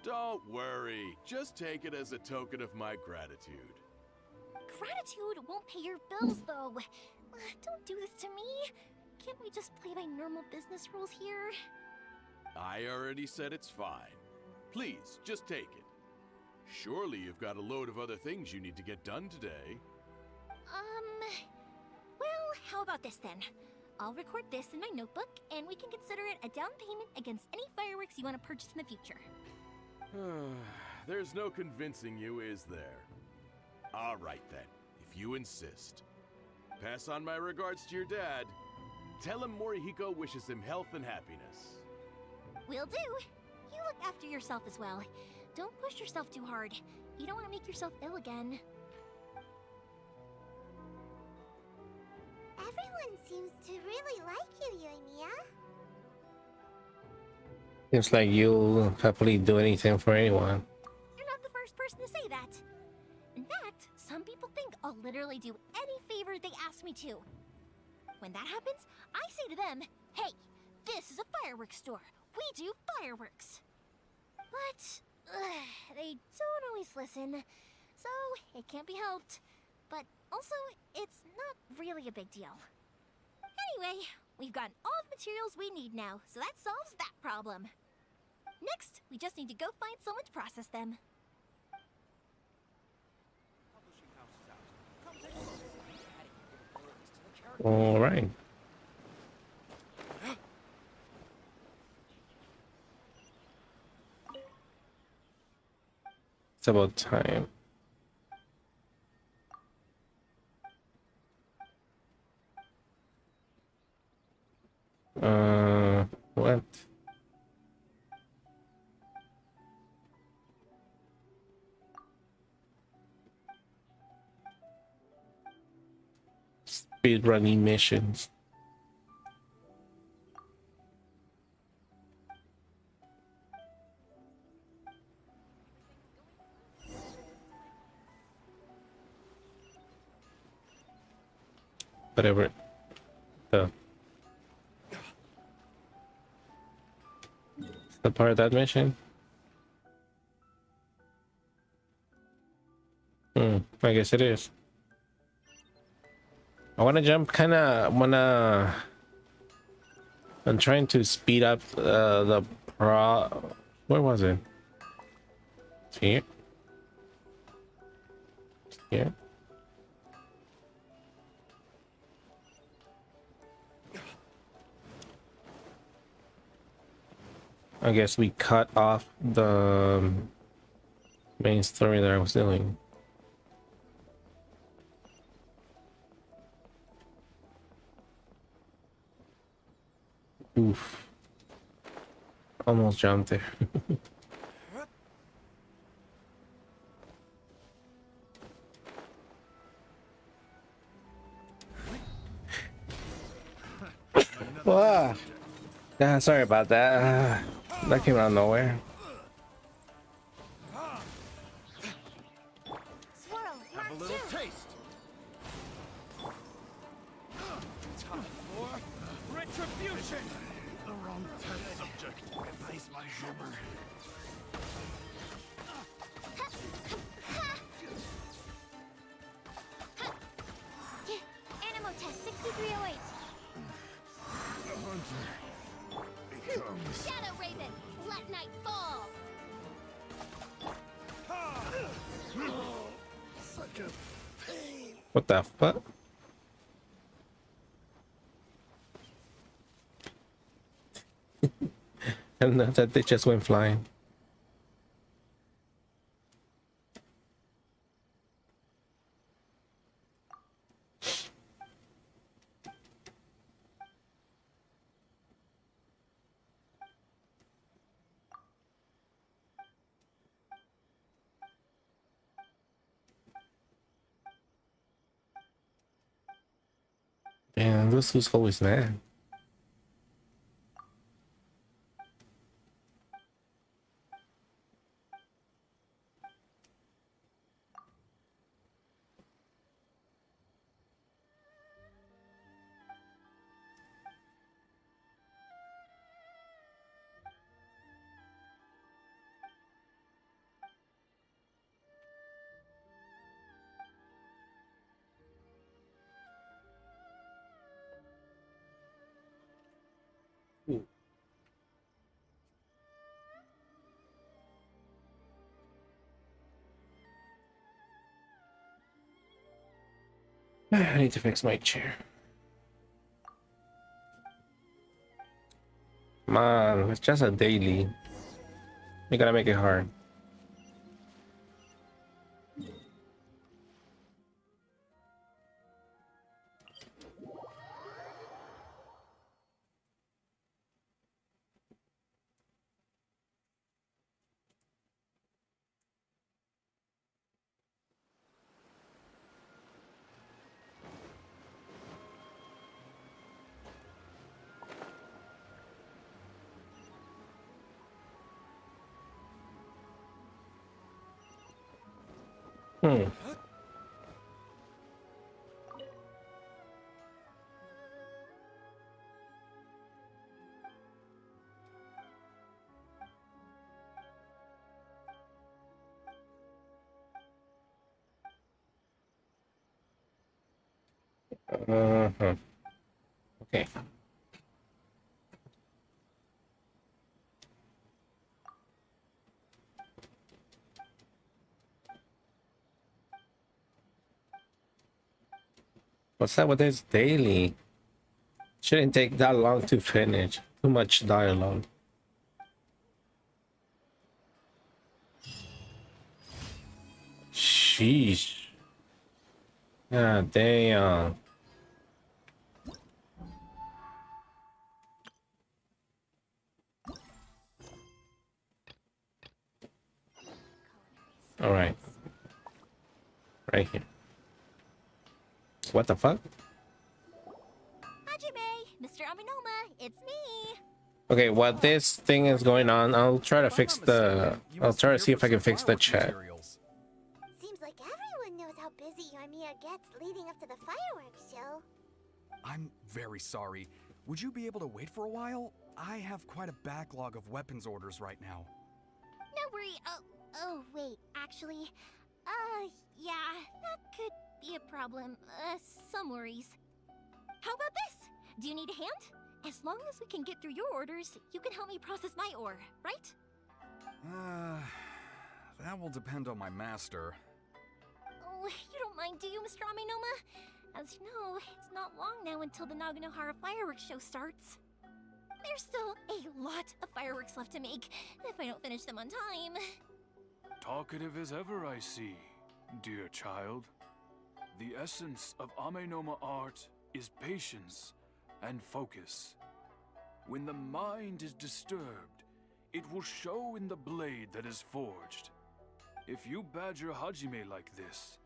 Don't worry. Just take it as a token of my gratitude. Gratitude won't pay your bills, though. Don't do this to me. Can't we just play by normal business rules here? I already said it's fine. Please, just take it. Surely you've got a load of other things you need to get done today. Well, how about this then? I'll record this in my notebook, and we can consider it a down payment against any fireworks you want to purchase in the future. There's no convincing you, is there? All right then, if you insist. Pass on my regards to your dad. Tell him Morihiko wishes him health and happiness. Will do. You look after yourself as well. Don't push yourself too hard. You don't want to make yourself ill again. Everyone seems to really like you, Yoimiya. Seems like you'll happily do anything for anyone. You're not the first person to say that. In fact, some people think I'll literally do any favor they ask me to. When that happens, I say to them, hey, this is a fireworks store. We do fireworks. But they don't always listen, so it can't be helped. But also, it's not really a big deal. Anyway, we've gotten all the materials we need now, so that solves that problem. Next, we just need to go find someone to process them. All right. It's about time. What? Speedrunning missions. whatever. The part of that mission. I guess it is. I want to jump. I'm trying to speed up the where was it? It's here. It's here. I guess we cut off the main story that I was doing. Oof. Almost jumped there. Wow. Yeah, sorry about that. That came out of nowhere. Swirl, Have a little taste. Time for retribution. The wrong test subject. Erase my humor. Anima test 6308. The hunter becomes... Shadow Raven, let night fall. Such a pain. What the fuck? And that they just went flying. And this who's always mad. I need to fix my chair. Man, it's just a daily. You gotta make it hard. Okay. What's up with this daily? Shouldn't take that long to finish. Too much dialogue. Sheesh. God damn. All right. Right here. What the fuck? Hajime, Mr. Aminoma, it's me. Okay, while this thing is going on, I'll try to fix the... I'll try to see if I can fix the chat. Seems like everyone knows how busy Yoimiya gets leading up to the fireworks show. I'm very sorry. Would you be able to wait for a while? I have quite a backlog of weapons orders right now. No worry. Oh, wait. Actually, yeah, that could be a problem. Some worries. How about this? Do you need a hand? As long as we can get through your orders, you can help me process my ore, right? That will depend on my master. Oh, you don't mind, do you, Mr. Amenoma? As you know, it's not long now until the Naganohara fireworks show starts. There's still a lot of fireworks left to make, if I don't finish them on time. Talkative as ever, I see, dear child. The essence of Amenoma art is patience and focus. When the mind is disturbed, it will show in the blade that is forged. If you badger Hajime like this,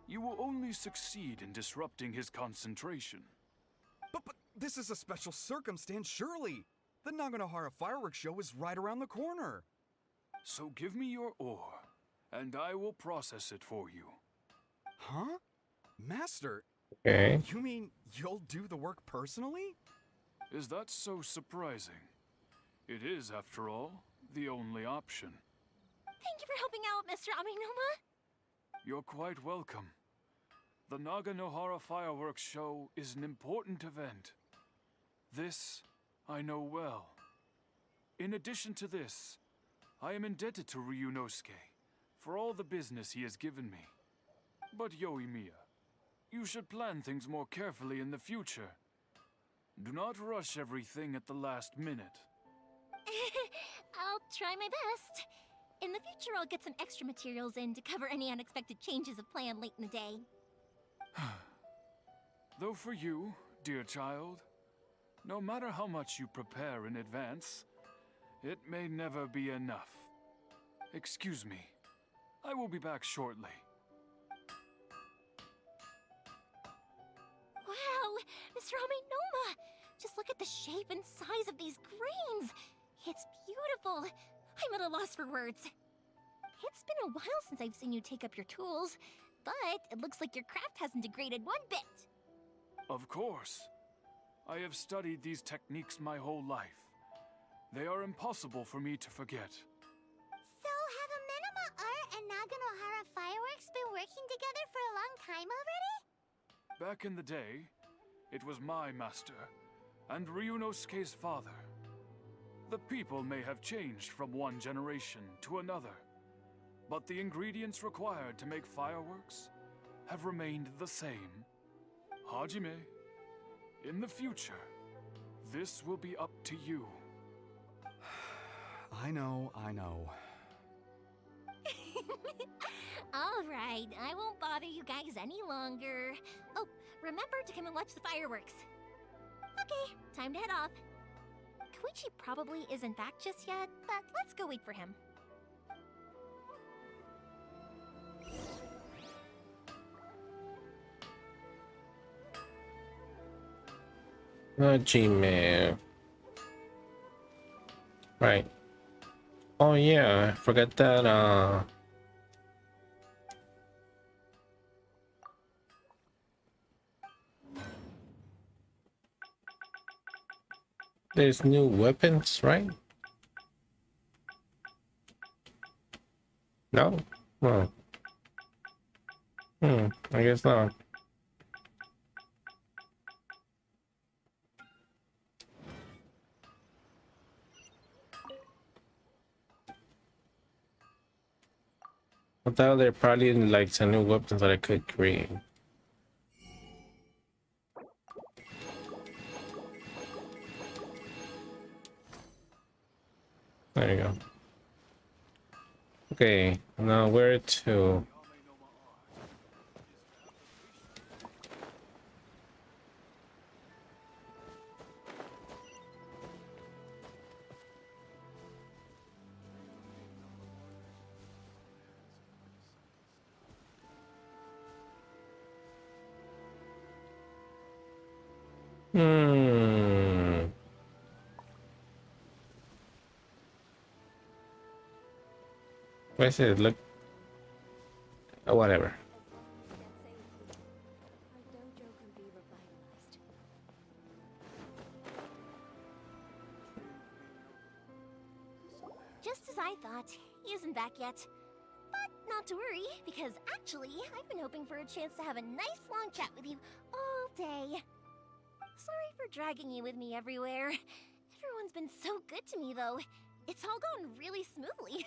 you will only succeed in disrupting his concentration. But this is a special circumstance, surely. The Naganohara fireworks show is right around the corner. So give me your ore, and I will process it for you. Huh? Master? Okay. You mean you'll do the work personally? Is that so surprising? It is, after all, the only option. Thank you for helping out, Mr. Amenoma. You're quite welcome. The Naganohara fireworks show is an important event. This I know well. In addition to this, I am indebted to Ryunosuke for all the business he has given me. But Yoimiya, you should plan things more carefully in the future. Do not rush everything at the last minute. I'll try my best. In the future, I'll get some extra materials in to cover any unexpected changes of plan late in the day. Though for you, dear child, no matter how much you prepare in advance, it may never be enough. Excuse me. I will be back shortly. Wow, Mr. Amenoma! Just look at the shape and size of these grains! It's beautiful! I'm at a loss for words. It's been a while since I've seen you take up your tools, but it looks like your craft hasn't degraded one bit. Of course. I have studied these techniques my whole life. They are impossible for me to forget. So, have Amenoma Art and Naganohara Fireworks been working together for a long time already? Back in the day, it was my master, and Ryunosuke's father. The people may have changed from one generation to another, but the ingredients required to make fireworks have remained the same. Hajime, in the future, this will be up to you. I know. All right, I won't bother you guys any longer. Oh, remember to come and watch the fireworks. Okay, time to head off. Koichi probably isn't back just yet, but let's go wait for him. Gmail. Right. Oh yeah, I forgot that there's new weapons, right? No? Oh. I guess not. I thought there probably like some new weapons that I could create. There you go. Okay, now where to? Why does it look? Whatever. I thought. He isn't back yet. But not to worry, because actually, I've been hoping for a chance to have a nice long chat with you all day. Sorry for dragging you with me everywhere. Everyone's been so good to me, though. It's all gone really smoothly.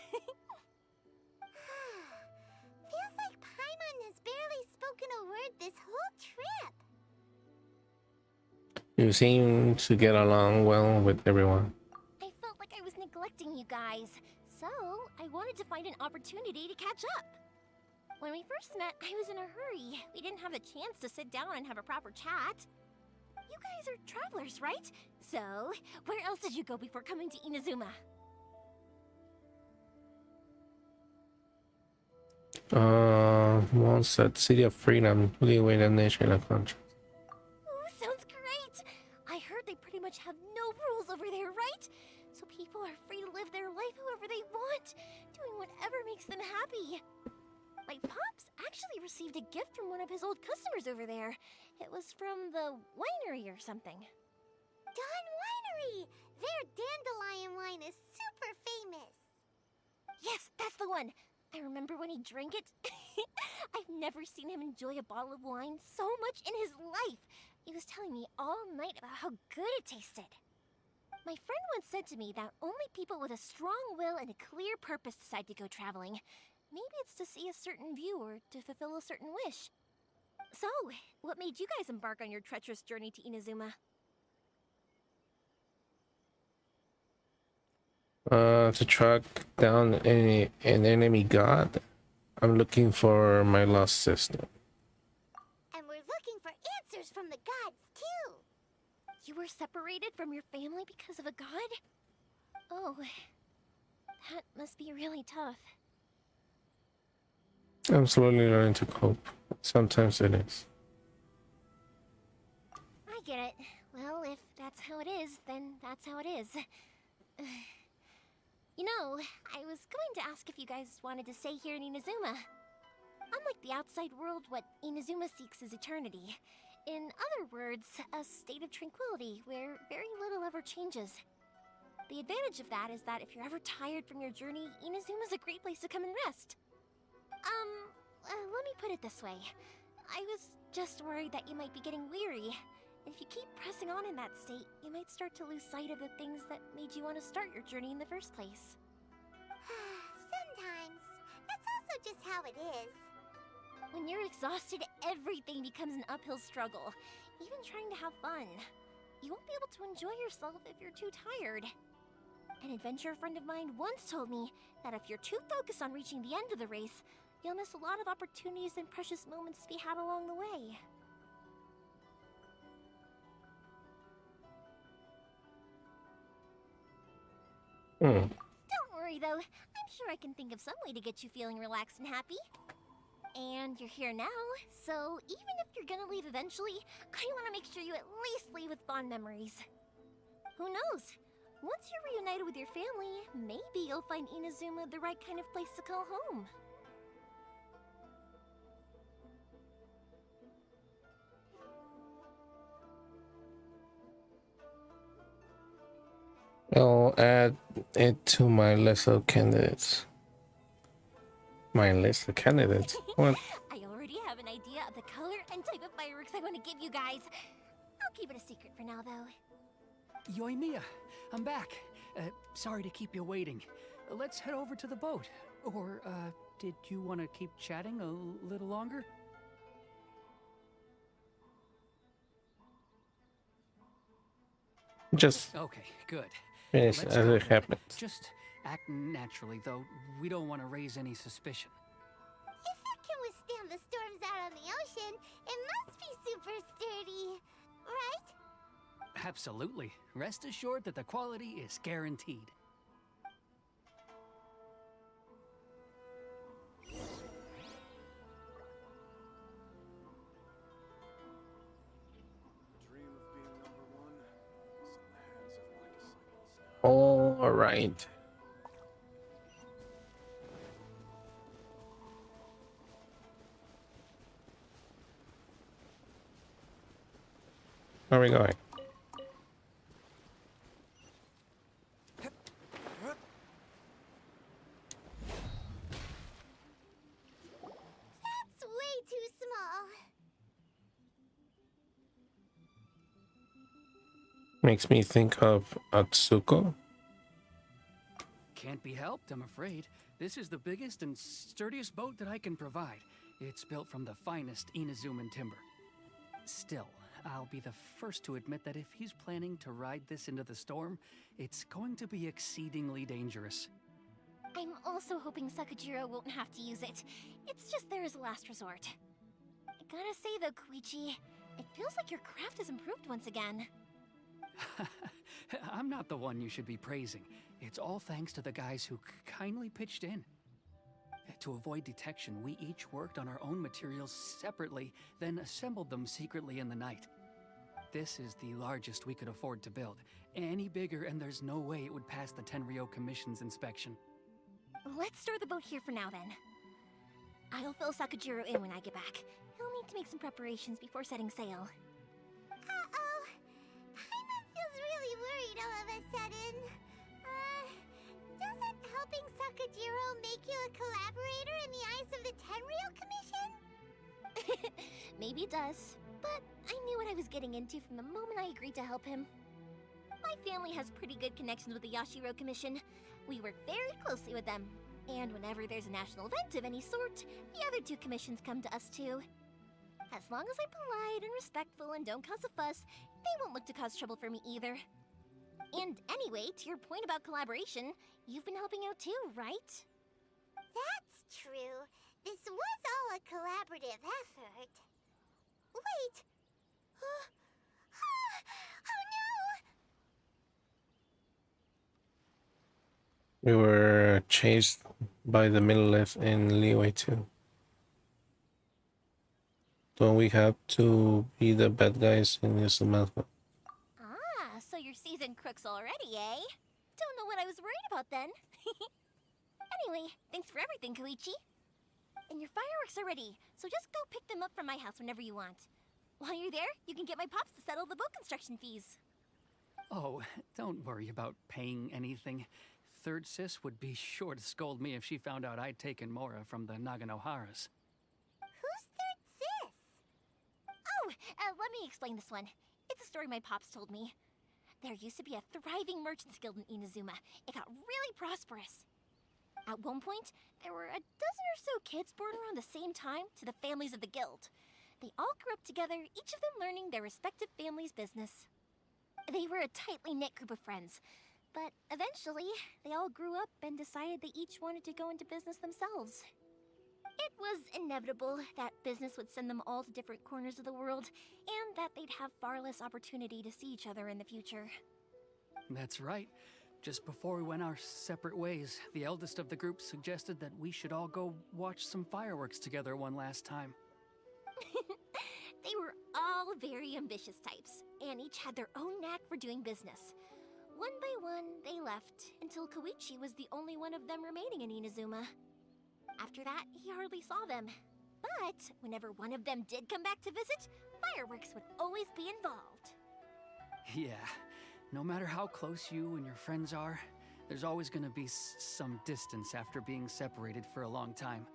Feels like Paimon has barely spoken a word this whole trip. You seem to get along well with everyone. I felt like I was neglecting you guys, so I wanted to find an opportunity to catch up. When we first met, I was in a hurry. We didn't have a chance to sit down and have a proper chat. You guys are travelers, right? So, where else did you go before coming to Inazuma? Once at City of Freedom, leeway and national country. Ooh, sounds great! I heard they pretty much have no rules over there, right? So people are free to live their life however they want, doing whatever makes them happy. My pops actually received a gift from one of his old customers over there. It was from the winery or something. Dawn Winery! Their dandelion wine is super famous. Yes, that's the one! I remember when he drank it. I've never seen him enjoy a bottle of wine so much in his life. He was telling me all night about how good it tasted. My friend once said to me that only people with a strong will and a clear purpose decide to go traveling. Maybe it's to see a certain view or to fulfill a certain wish. So, what made you guys embark on your treacherous journey to Inazuma? To track down an enemy god. I'm looking for my lost sister. And we're looking for answers from the gods, too. You were separated from your family because of a god? Oh, that must be really tough. I'm slowly learning to cope. Sometimes it is. I get it. Well, if that's how it is, then that's how it is. You know, I was going to ask if you guys wanted to stay here in Inazuma. Unlike the outside world, what Inazuma seeks is eternity. In other words, a state of tranquility where very little ever changes. The advantage of that is that if you're ever tired from your journey, Inazuma's a great place to come and rest. Let me put it this way. I was just worried that you might be getting weary. If you keep pressing on in that state, you might start to lose sight of the things that made you want to start your journey in the first place. Sometimes. That's also just how it is. When you're exhausted, everything becomes an uphill struggle, even trying to have fun. You won't be able to enjoy yourself if you're too tired. An adventure friend of mine once told me that if you're too focused on reaching the end of the race, you'll miss a lot of opportunities and precious moments to be had along the way. Don't worry though, I'm sure I can think of some way to get you feeling relaxed and happy. And you're here now, so even if you're gonna leave eventually, I want to make sure you at least leave with fond memories. Who knows? Once you're reunited with your family, maybe you'll find Inazuma the right kind of place to call home. I'll add it to my list of candidates. My list of candidates? What? I already have an idea of the color and type of fireworks I want to give you guys. I'll keep it a secret for now, though. Yoimiya, I'm back. Sorry to keep you waiting. Let's head over to the boat. Or, did you want to keep chatting a little longer? Just Okay, good. finish Let's as go. it happens. Just act naturally, though. We don't want to raise any suspicion. If it can withstand the storms out on the ocean, it must be super sturdy, right? Absolutely. Rest assured that the quality is guaranteed. All right. Where are we going? Makes me think of Atsuko. Can't be helped, I'm afraid. This is the biggest and sturdiest boat that I can provide. It's built from the finest Inazuman timber. Still, I'll be the first to admit that if he's planning to ride this into the storm, it's going to be exceedingly dangerous. I'm also hoping Sakajiro won't have to use it. It's just there as a last resort. I gotta say though, Koichi, it feels like your craft has improved once again. I'm not the one you should be praising. It's all thanks to the guys who kindly pitched in. To avoid detection, we each worked on our own materials separately, then assembled them secretly in the night. This is the largest we could afford to build. Any bigger and there's no way it would pass the Tenryou Commission's inspection. Let's store the boat here for now then. I'll fill Sakajiro in when I get back. He'll need to make some preparations before setting sail. Uh-oh. Paimon feels really worried all of a sudden. Doesn't helping Sakajiro make you a collaborator in the eyes of the Tenryou Commission? Maybe it does, but I knew what I was getting into from the moment I agreed to help him. My family has pretty good connections with the Yashiro Commission. We work very closely with them, and whenever there's a national event of any sort, the other two commissions come to us too. As long as I'm polite and respectful and don't cause a fuss, they won't look to cause trouble for me either. And anyway, to your point about collaboration, you've been helping out too, right? That's true. This was all a collaborative effort. Wait! Oh no! We were chased by the Millelith in Leeway too. Don't we have to be the bad guys in Inazuma? Ah, so you're seasoned crooks already, eh? Don't know what I was worried about then. Anyway, thanks for everything, Koichi. And your fireworks are ready, so just go pick them up from my house whenever you want. While you're there, you can get my pops to settle the boat construction fees. Oh, don't worry about paying anything. Third Sis would be sure to scold me if she found out I'd taken Mora from the Naganoharas. Who's Third Sis? Oh, let me explain this one. It's a story my pops told me. There used to be a thriving merchants guild in Inazuma. It got really prosperous. At one point, there were a dozen or so kids born around the same time to the families of the guild. They all grew up together, each of them learning their respective family's business. They were a tightly knit group of friends, but eventually, they all grew up and decided they each wanted to go into business themselves. It was inevitable that business would send them all to different corners of the world, and that they'd have far less opportunity to see each other in the future. That's right. Just before we went our separate ways, the eldest of the group suggested that we should all go watch some fireworks together one last time. They were all very ambitious types, and each had their own knack for doing business. One by one, they left, until Koichi was the only one of them remaining in Inazuma. After that, he hardly saw them. But whenever one of them did come back to visit, fireworks would always be involved. Yeah, no matter how close you and your friends are, there's always gonna be some distance after being separated for a long time.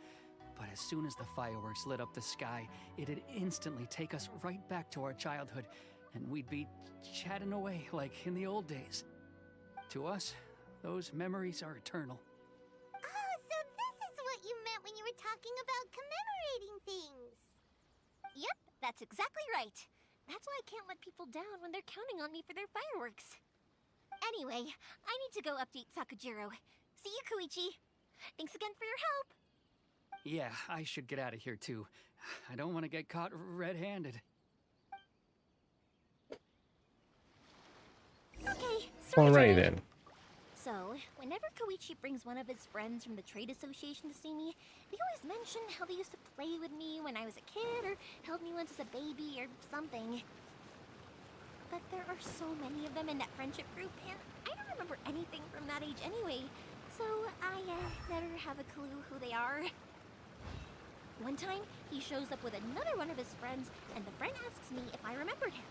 But as soon as the fireworks lit up the sky, it'd instantly take us right back to our childhood, and we'd be chatting away like in the old days. To us, those memories are eternal. Oh, so this is what you meant when you were talking about commemorating things. Yep, that's exactly right. That's why I can't let people down when they're counting on me for their fireworks. Anyway, I need to go update Sakajiro. See you, Koichi. Thanks again for your help. Yeah, I should get out of here too. I don't want to get caught red-handed. Okay, Alright then. So, whenever Koichi brings one of his friends from the trade association to see me, they always mention how they used to play with me when I was a kid, or held me once as a baby, or something. But there are so many of them in that friendship group, and I don't remember anything from that age anyway, so I never have a clue who they are. One time, he shows up with another one of his friends, and the friend asks me if I remembered him.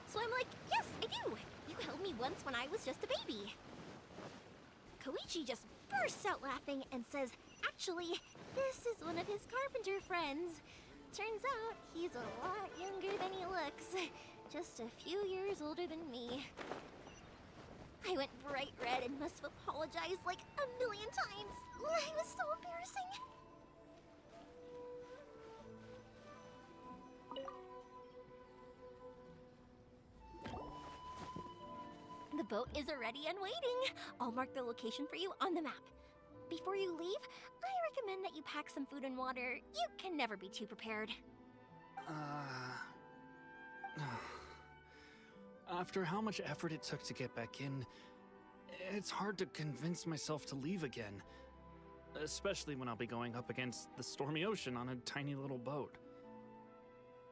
So I'm like, yes, I do! You held me once when I was just a baby. Koichi just bursts out laughing and says, actually, this is one of his carpenter friends. Turns out, he's a lot younger than he looks. Just a few years older than me. I went bright red and must have apologized like a million times. It was so embarrassing. The boat is ready and waiting. I'll mark the location for you on the map. Before you leave, I recommend that you pack some food and water. You can never be too prepared. After how much effort it took to get back in, it's hard to convince myself to leave again. Especially when I'll be going up against the stormy ocean on a tiny little boat.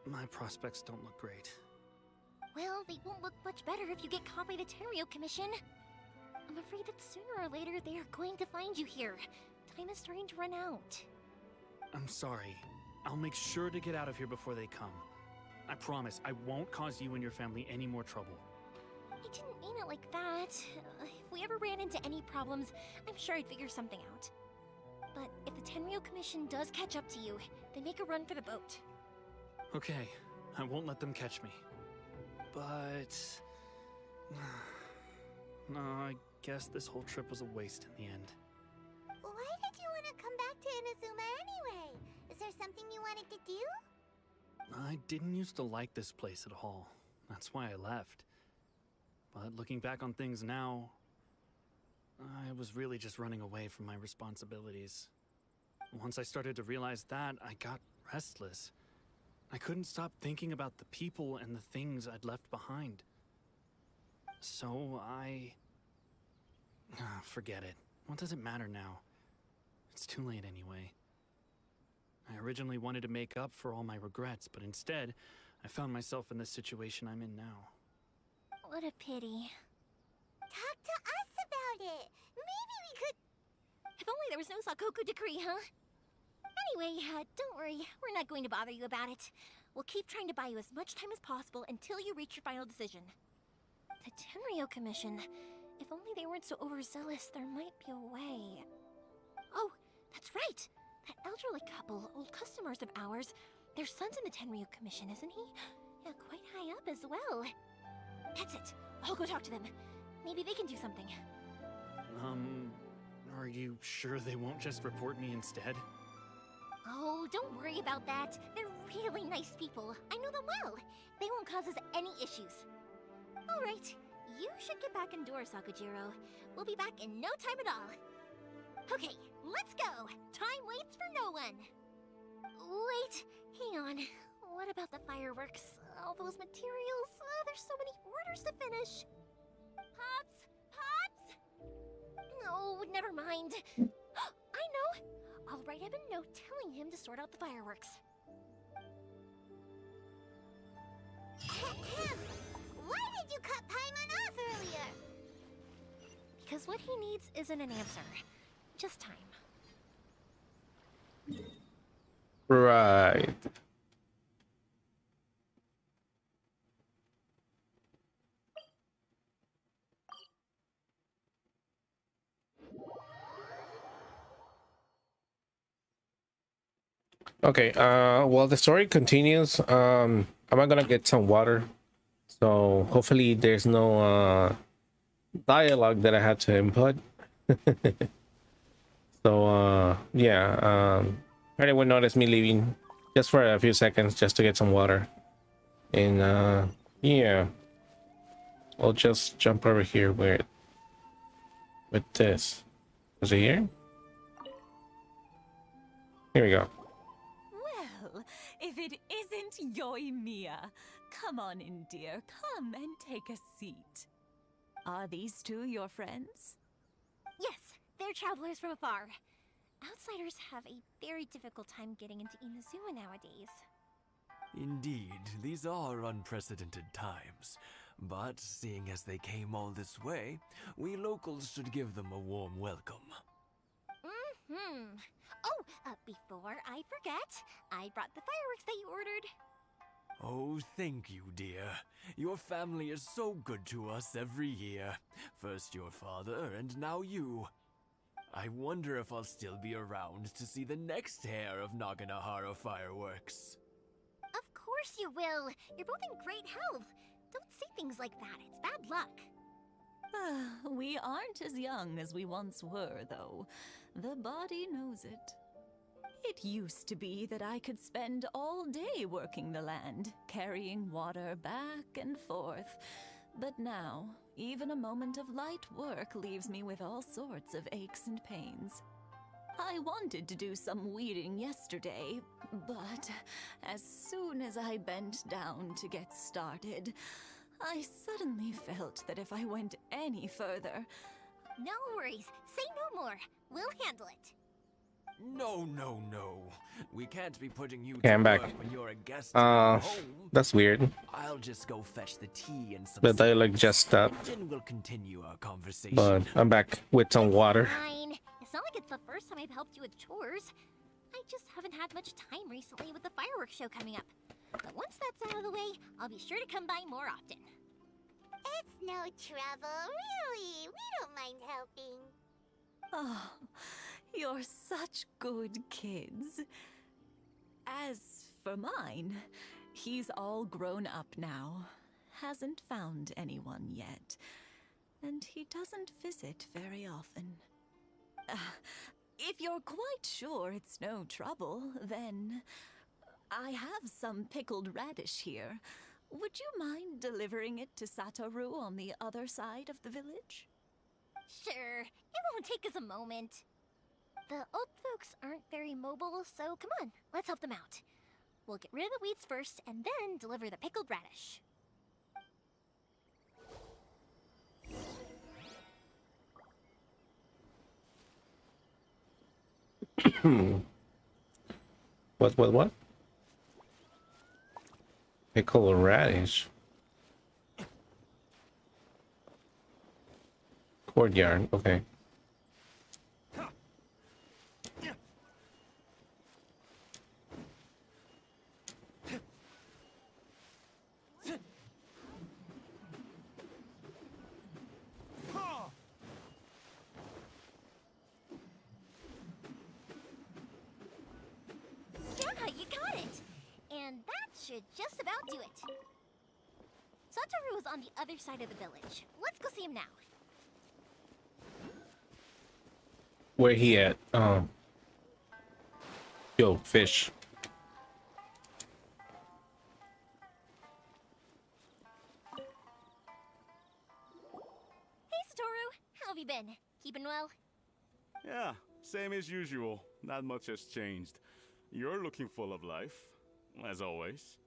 My prospects don't look great. Well, they won't look much better if you get caught by the Tenryou Commission. I'm afraid that sooner or later they are going to find you here. Time is starting to run out. I'm sorry. I'll make sure to get out of here before they come. I promise I won't cause you and your family any more trouble. I didn't mean it like that. If we ever ran into any problems, I'm sure I'd figure something out. But if the Tenryou Commission does catch up to you, they make a run for the boat. Okay, I won't let them catch me. But... no, I guess this whole trip was a waste in the end. Why did you want to come back to Inazuma anyway? Is there something you wanted to do? I didn't used to like this place at all. That's why I left. But looking back on things now, I was really just running away from my responsibilities. Once I started to realize that, I got restless. I couldn't stop thinking about the people and the things I'd left behind. So forget it. What does it matter now? It's too late anyway. I originally wanted to make up for all my regrets, but instead, I found myself in the situation I'm in now. What a pity. Talk to us about it. Maybe we could... If only there was no Sakoku decree, huh? Anyway, don't worry. We're not going to bother you about it. We'll keep trying to buy you as much time as possible until you reach your final decision. The Tenryou Commission. If only they weren't so overzealous, there might be a way. Oh, that's right! That elderly couple, old customers of ours, their son's in the Tenryou Commission, isn't he? Yeah, quite high up as well. That's it. I'll go talk to them. Maybe they can do something. Are you sure they won't just report me instead? Oh, don't worry about that. They're really nice people. I know them well. They won't cause us any issues. All right. You should get back indoors, Sakujiro. We'll be back in no time at all. Okay, let's go. Time waits for no one. Wait, hang on. What about the fireworks? All those materials? There's so many orders to finish. Pops! Pops! No, never mind. I know. I'll write him a note telling him to sort out the fireworks. Why did you cut Paimon off earlier? Because what he needs isn't an answer. Just time. Right. Okay, well, the story continues. I'm gonna get some water, so hopefully there's no dialogue that I had to input. So yeah, probably would notice me leaving just for a few seconds just to get some water. And yeah, I'll just jump over here with this. Was it here? Here we go. Well, if it isn't Yoimiya, come on in, dear. Come and take a seat. Are these two your friends? Yes, they're travelers from afar. Outsiders have a very difficult time getting into Inazuma nowadays. Indeed, these are unprecedented times. But seeing as they came all this way, we locals should give them a warm welcome. Oh, before I forget, I brought the fireworks that you ordered. Oh, thank you, dear. Your family is so good to us every year. First your father, and now you. I wonder if I'll still be around to see the next hair of Naganohara fireworks. Of course course you will. You're both in great health. Don't say things like that. It's bad luck. We aren't as young as we once were, though. The body knows it. It used to be that I could spend all day working the land, carrying water back and forth. But now, even a moment of light work leaves me with all sorts of aches and pains. I wanted to do some weeding yesterday, but as soon as I bent down to get started, I suddenly felt that if I went any further... No worries. Say no more. We'll handle it. No. We can't be putting you Okay, to I'm back. work when you're a guest in our home. That's weird. I'll just go fetch the tea and some The dialogue snacks, just stopped. then we'll continue our conversation. But I'm back with some water. Fine. It's not like it's the first time I've helped you with chores. I just haven't had much time recently with the fireworks show coming up. But once that's out of the way, I'll be sure to come by more often. It's no trouble, really. We don't mind helping. Oh, you're such good kids. As for mine, he's all grown up now. Hasn't found anyone yet. And he doesn't visit very often. If you're quite sure it's no trouble, then I have some pickled radish here. Would you mind delivering it to Satoru on the other side of the village? Sure. It won't take us a moment. The old folks aren't very mobile, so come on, let's help them out. We'll get rid of the weeds first, and then deliver the pickled radish. What? Pickle radish. Courtyard, okay. Yeah, you got it! And that should just about do it. Satoru is on the other side of the village. Let's go see him now. Where he at? Yo, fish. Hey, Satoru! How have you been? Keeping well? Yeah, same as usual. Not much has changed. You're looking full of life, as always.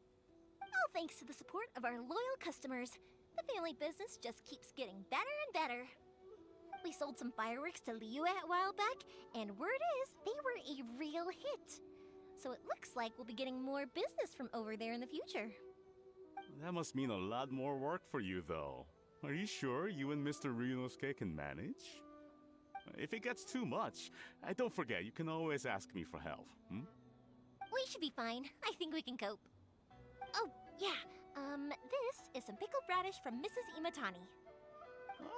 All thanks to the support of our loyal customers, the family business just keeps getting better and better. We sold some fireworks to Liyue a while back, and word is they were a real hit. So it looks like we'll be getting more business from over there in the future. That must mean a lot more work for you, though. Are you sure you and Mr. Ryunosuke can manage? If it gets too much, don't forget, you can always ask me for help, hmm? We should be fine. I think we can cope. Oh, yeah. This is some pickled radish from Mrs. Imatani.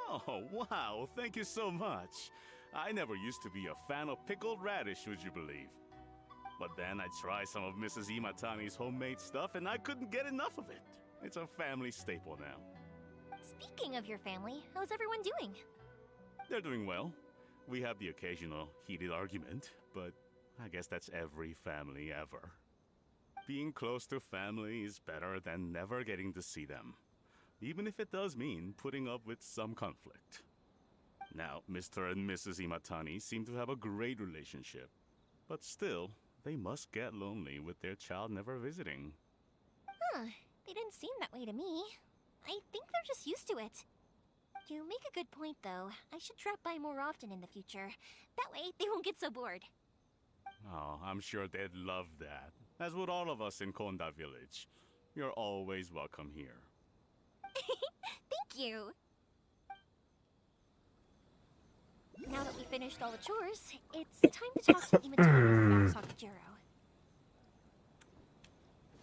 Oh, wow, thank you so much. I never used to be a fan of pickled radish, would you believe? But then I tried some of Mrs. Imatani's homemade stuff and I couldn't get enough of it. It's a family staple now. Speaking of your family, how's everyone doing? They're doing well. We have the occasional heated argument, but I guess that's every family ever. Being close to family is better than never getting to see them, even if it does mean putting up with some conflict. Now, Mr. and Mrs. Imatani seem to have a great relationship, but still, they must get lonely with their child never visiting. Huh, they didn't seem that way to me. I think they're just used to it. You make a good point, though. I should drop by more often in the future. That way, they won't get so bored. Oh, I'm sure they'd love that, as would all of us in Konda Village. You're always welcome here. Thank you! Now that we finished all the chores, it's time to talk to Imatani about Sakajiro.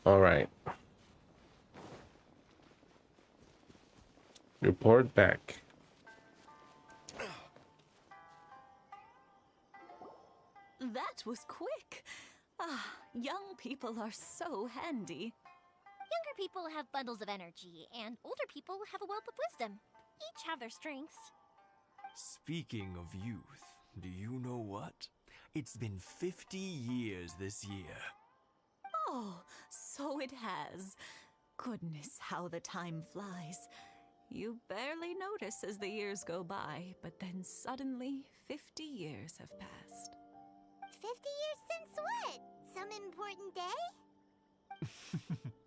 Alright. Report back. That was quick. Ah, young people are so handy. people have bundles of energy, and older people have a wealth of wisdom. Each have their strengths. Speaking of youth, do you know what? It's been 50 years this year. Oh, so it has. Goodness, how the time flies. You barely notice as the years go by, but then suddenly 50 years have passed. 50 years since what? Some important day?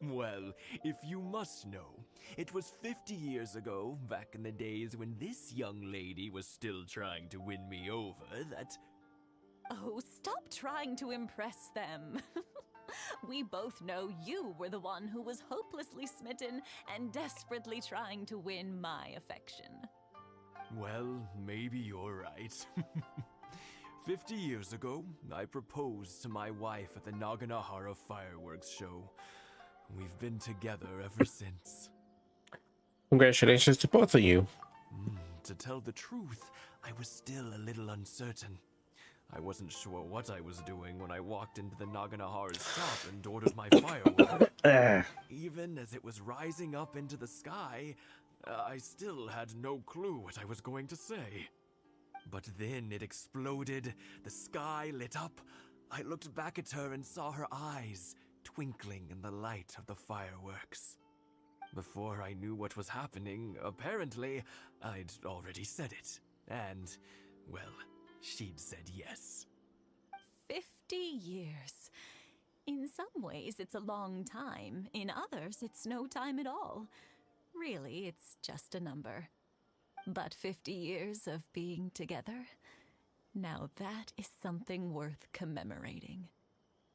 Well, if you must know, it was 50 years ago, back in the days when this young lady was still trying to win me over, that... Oh, stop trying to impress them. We both know you were the one who was hopelessly smitten and desperately trying to win my affection. Well, maybe you're right. 50 years ago, I proposed to my wife at the Naganohara fireworks show. We've been together ever since. Congratulations to both of you. To tell the truth, I was still a little uncertain. I wasn't sure what I was doing when I walked into the Naganohara's shop and ordered my firework. Even as it was rising up into the sky, I still had no clue what I was going to say. But then it exploded, the sky lit up. I looked back at her and saw her eyes twinkling in the light of the fireworks. Before I knew what was happening, apparently, I'd already said it. And, well, she'd said yes. 50 years. In some ways, it's a long time. In others, it's no time at all. Really, it's just a number. But 50 years of being together, now that is something worth commemorating.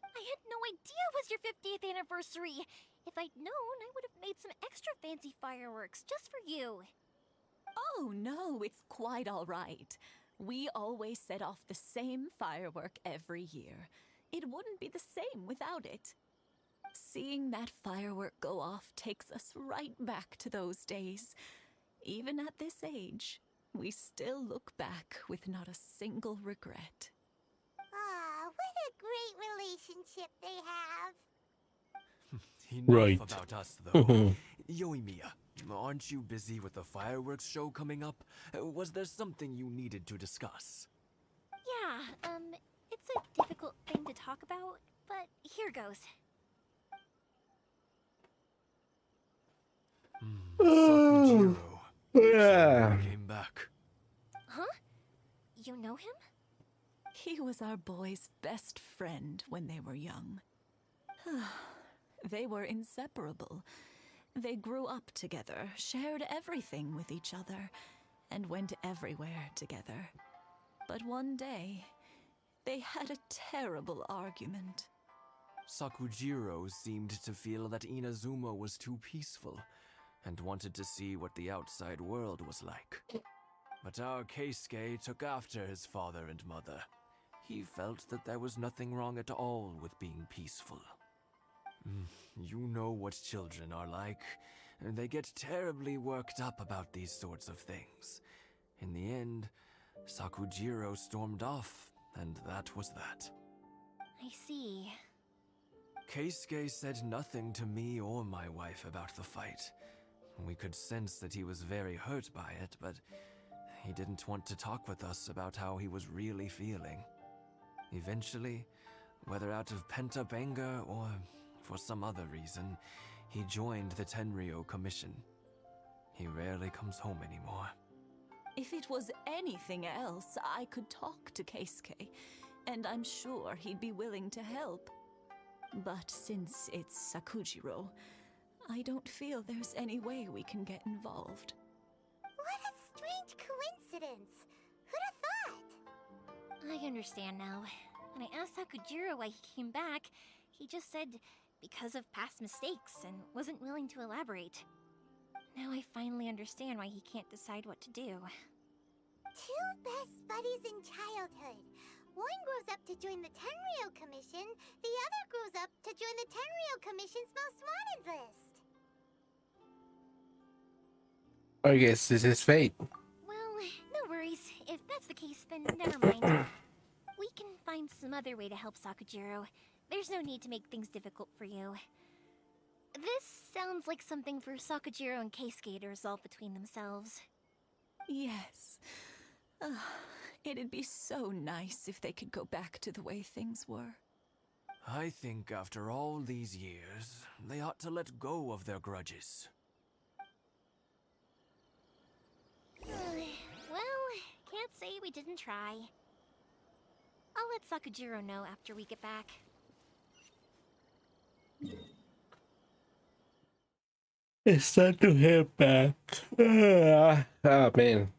I had no idea it was your 50th anniversary. If I'd known, I would have made some extra fancy fireworks just for you. Oh no, it's quite all right. We always set off the same firework every year. It wouldn't be the same without it. Seeing that firework go off takes us right back to those days. Even at this age, we still look back with not a single regret. Ah, what a great relationship they have. Enough about us, though. Yoimiya, aren't you busy with the fireworks show coming up? Was there something you needed to discuss? Yeah, it's a difficult thing to talk about, but here goes. Sakujiro. Yeah. Came back. Huh? You know him? He was our boy's best friend when they were young. They were inseparable. They grew up together, shared everything with each other, and went everywhere together. But one day, they had a terrible argument. Sakujiro seemed to feel that Inazuma was too peaceful, and wanted to see what the outside world was like. But our Keisuke took after his father and mother. He felt that there was nothing wrong at all with being peaceful. You know what children are like. They get terribly worked up about these sorts of things. In the end, Sakujiro stormed off, and that was that. I see. Keisuke said nothing to me or my wife about the fight. We could sense that he was very hurt by it, but he didn't want to talk with us about how he was really feeling. Eventually, whether out of pent-up anger or for some other reason, he joined the Tenryou Commission. He rarely comes home anymore. If it was anything else, I could talk to Keisuke, and I'm sure he'd be willing to help. But since it's Sakujiro, I don't feel there's any way we can get involved. What a strange coincidence. Who'd have thought? I understand now. When I asked Sakujiro why he came back, he just said because of past mistakes and wasn't willing to elaborate. Now I finally understand why he can't decide what to do. Two best buddies in childhood. One grows up to join the Tenryou Commission, the other grows up to join the Tenryou Commission's most wanted list. I guess this is fate. Well, no worries. If that's the case, then never mind. We can find some other way to help Sakujiro. There's no need to make things difficult for you. This sounds like something for Sakujiro and Keisuke to resolve between themselves. Yes. It'd be so nice if they could go back to the way things were. I think after all these years, they ought to let go of their grudges. Well, can't say we didn't try. I'll let Sakujiro know after we get back. It's time to head back. Oh man,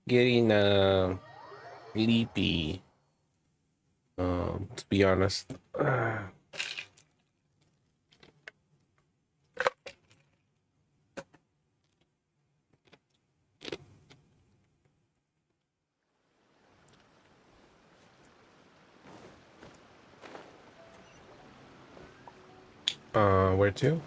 getting sleepy. To be honest. Where to?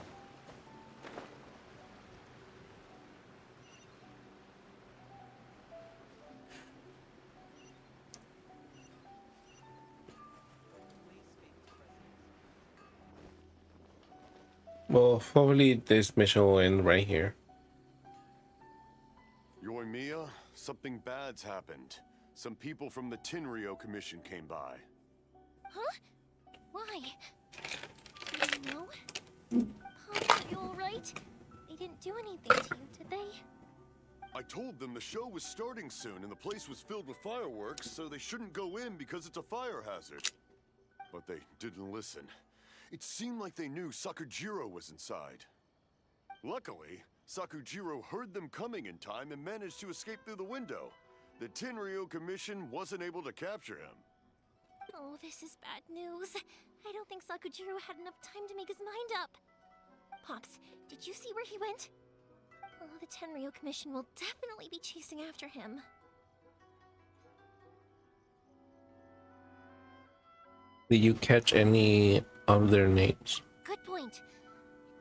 Well, hopefully this mission will end right here. Yoimiya, something bad's happened. Some people from the Tenryou Commission came by. Huh? Why? No? Are you alright? They didn't do anything to you, did they? I told them the show was starting soon and the place was filled with fireworks, so they shouldn't go in because it's a fire hazard. But they didn't listen. It seemed like they knew Sakujiro was inside. Luckily, Sakujiro heard them coming in time and managed to escape through the window. The Tenryou Commission wasn't able to capture him. Oh, this is bad news. I don't think Sakujiro had enough time to make his mind up. Pops, did you see where he went? Oh, the Tenryou Commission will definitely be chasing after him. Did you catch any of their names? Good point.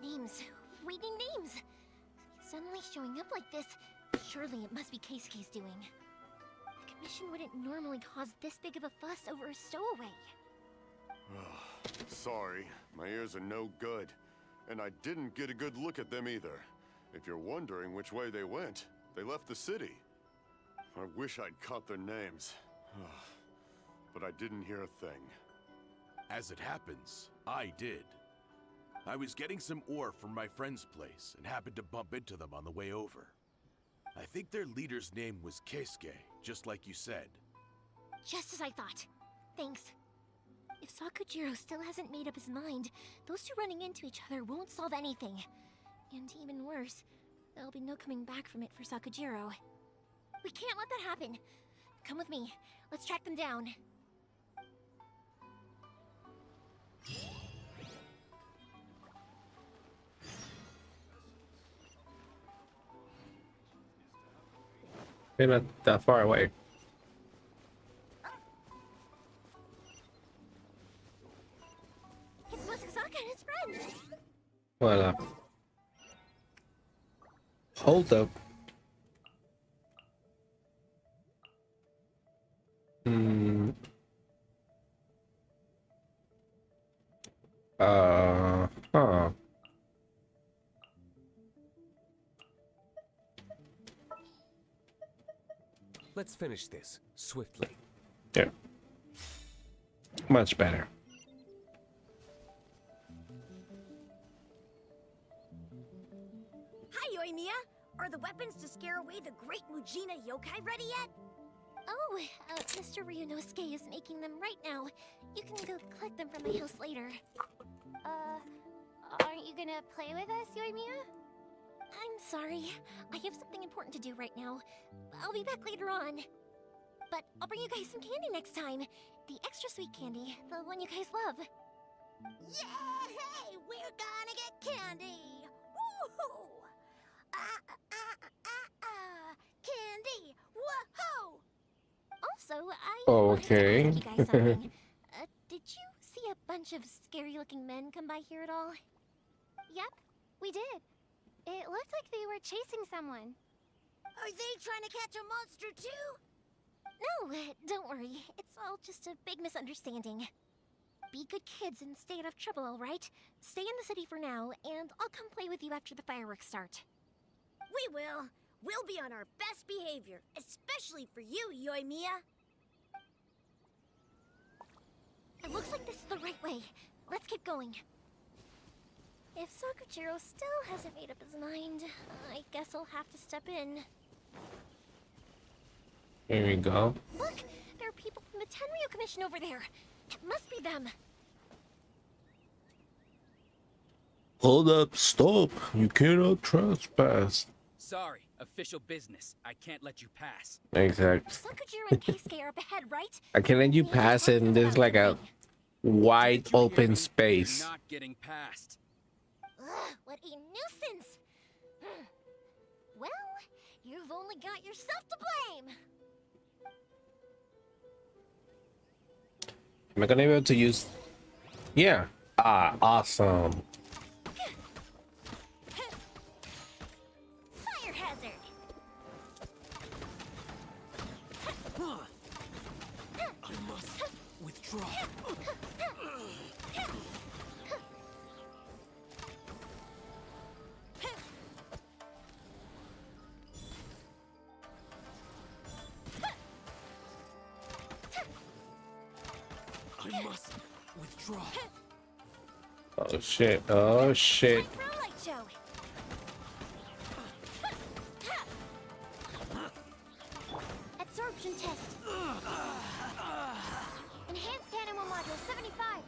Names. Reading names. Suddenly showing up like this, surely it must be Keisuke's doing. The Commission wouldn't normally cause this big of a fuss over a stowaway. Sorry, my ears are no good. And I didn't get a good look at them either. If you're wondering which way they went, they left the city. I wish I'd caught their names. But I didn't hear a thing. As it happens, I did. I was getting some ore from my friend's place and happened to bump into them on the way over. I think their leader's name was Keisuke, just like you said. Just as I thought. Thanks. If Sakujiro still hasn't made up his mind, those two running into each other won't solve anything. And even worse, there'll be no coming back from it for Sakujiro. We can't let that happen. Come with me. Let's track them down. They're not that far away. It's Masasaka and his friends! Voila. Hold up. Huh. Let's finish this swiftly. Yeah. Much better. Hi, Yoimiya! Are the weapons to scare away the great Mujina yokai ready yet? Oh, Mr. Ryunosuke is making them right now. You can go collect them from my house later. Aren't you gonna play with us, Yoimiya? I'm sorry. I have something important to do right now. I'll be back later on. But I'll bring you guys some candy next time. The extra sweet candy, the one you guys love. Yay! We're gonna get candy! Woohoo! Candy! Woohoo! Also, I Okay. wanted to ask you guys something. Did you see a bunch of scary-looking men come by here at all? Yep, we did. It looked like they were chasing someone. Are they trying to catch a monster too? No, don't worry. It's all just a big misunderstanding. be good kids and stay out of trouble, alright? Stay in the city for now, and I'll come play with you after the fireworks start. We will. We'll be on our best behavior, especially for you, Yoimiya. It looks like this is the right way. Let's keep going. If Sakujiro still hasn't made up his mind, I guess I'll have to step in. Here we go. Look! There are people from the Tenryu Commission over there. It must be them. Hold up, stop. You cannot trespass. Sorry, official business. I can't let you pass. Exactly. Sakujiro and Keisuke are up ahead, right? I can let you pass it, and there's like a wide open space. You're not getting past. Ugh, what a nuisance! Well, you've only got yourself to blame. Am I gonna be able to use? Yeah. Ah, awesome. Fire hazard. I must withdraw. I must withdraw. Oh shit. Oh shit. For a light show. Absorption test. Enhanced Anima module 75.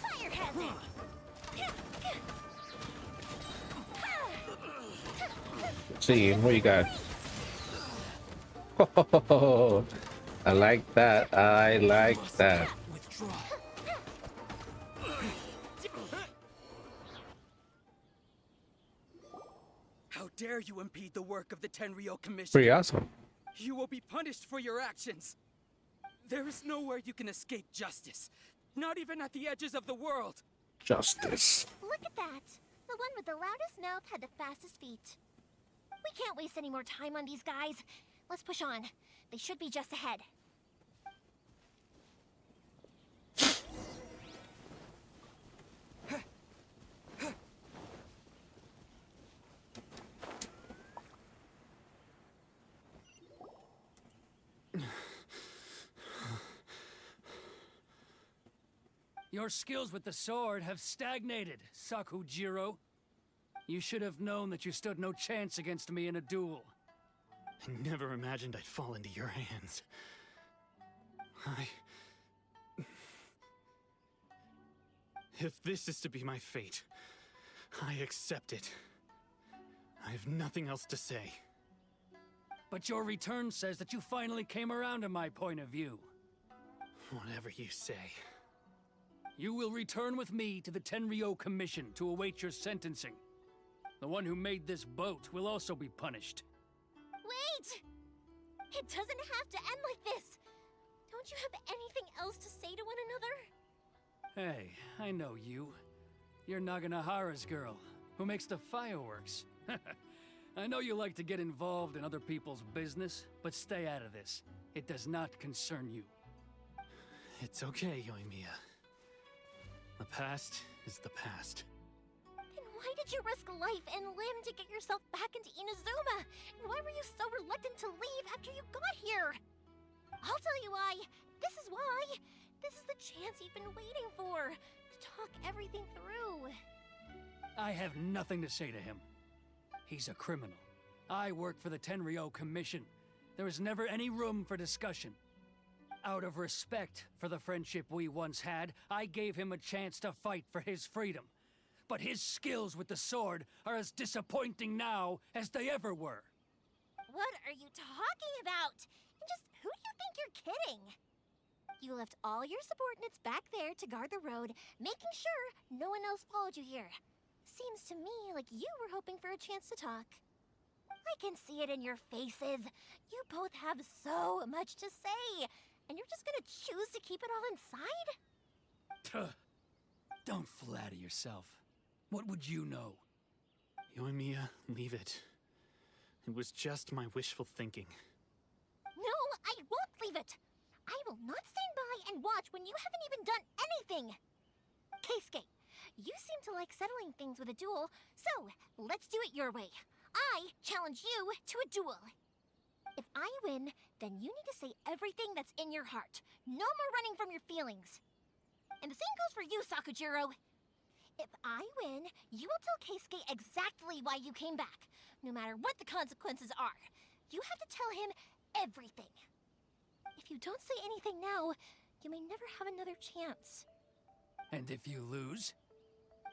Fire hazard. Let's see what you got. Oh, I like that. I like that. Withdraw. How dare you impede the work of the Tenryo Commission? Pretty awesome. You will be punished for your actions. There is nowhere you can escape justice. Not even at the edges of the world. Justice. Look at that. The one with the loudest mouth had the fastest feet. We can't waste any more time on these guys. Let's push on. They should be just ahead. Your skills with the sword have stagnated, Sakujiro. You should have known that you stood no chance against me in a duel. I never imagined I'd fall into your hands. If this is to be my fate, I accept it. I have nothing else to say. But your return says that you finally came around to my point of view. Whatever you say. You will return with me to the Tenryo Commission to await your sentencing. The one who made this boat will also be punished. Wait! It doesn't have to end like this. Don't you have anything else to say to one another? Hey, I know you. You're Naganohara's girl, who makes the fireworks. I know you like to get involved in other people's business, but stay out of this. It does not concern you. It's okay, Yoimiya. The past is the past. Then why did you risk life and limb to get yourself back into Inazuma? And why were you so reluctant to leave after you got here? I'll tell you why. This is why. This is the chance you've been waiting for. To talk everything through. I have nothing to say to him. He's a criminal. I work for the Tenryo Commission. There is never any room for discussion. Out of respect for the friendship we once had, I gave him a chance to fight for his freedom. But his skills with the sword are as disappointing now as they ever were. What are you talking about? And just who do you think you're kidding? You left all your subordinates back there to guard the road, making sure no one else followed you here. Seems to me like you were hoping for a chance to talk. I can see it in your faces. You both have so much to say. And you're just gonna choose to keep it all inside? Don't flatter yourself. What would you know? Yoimiya, leave it. It was just my wishful thinking. No, I won't leave it. I will not stand by and watch when you haven't even done anything. Keisuke, you seem to like settling things with a duel, so let's do it your way. I challenge you to a duel. If I win, then you need to say everything that's in your heart. No more running from your feelings. And the same goes for you, Sakujiro. If I win, you will tell Keisuke exactly why you came back, no matter what the consequences are. You have to tell him everything. If you don't say anything now, you may never have another chance. And if you lose?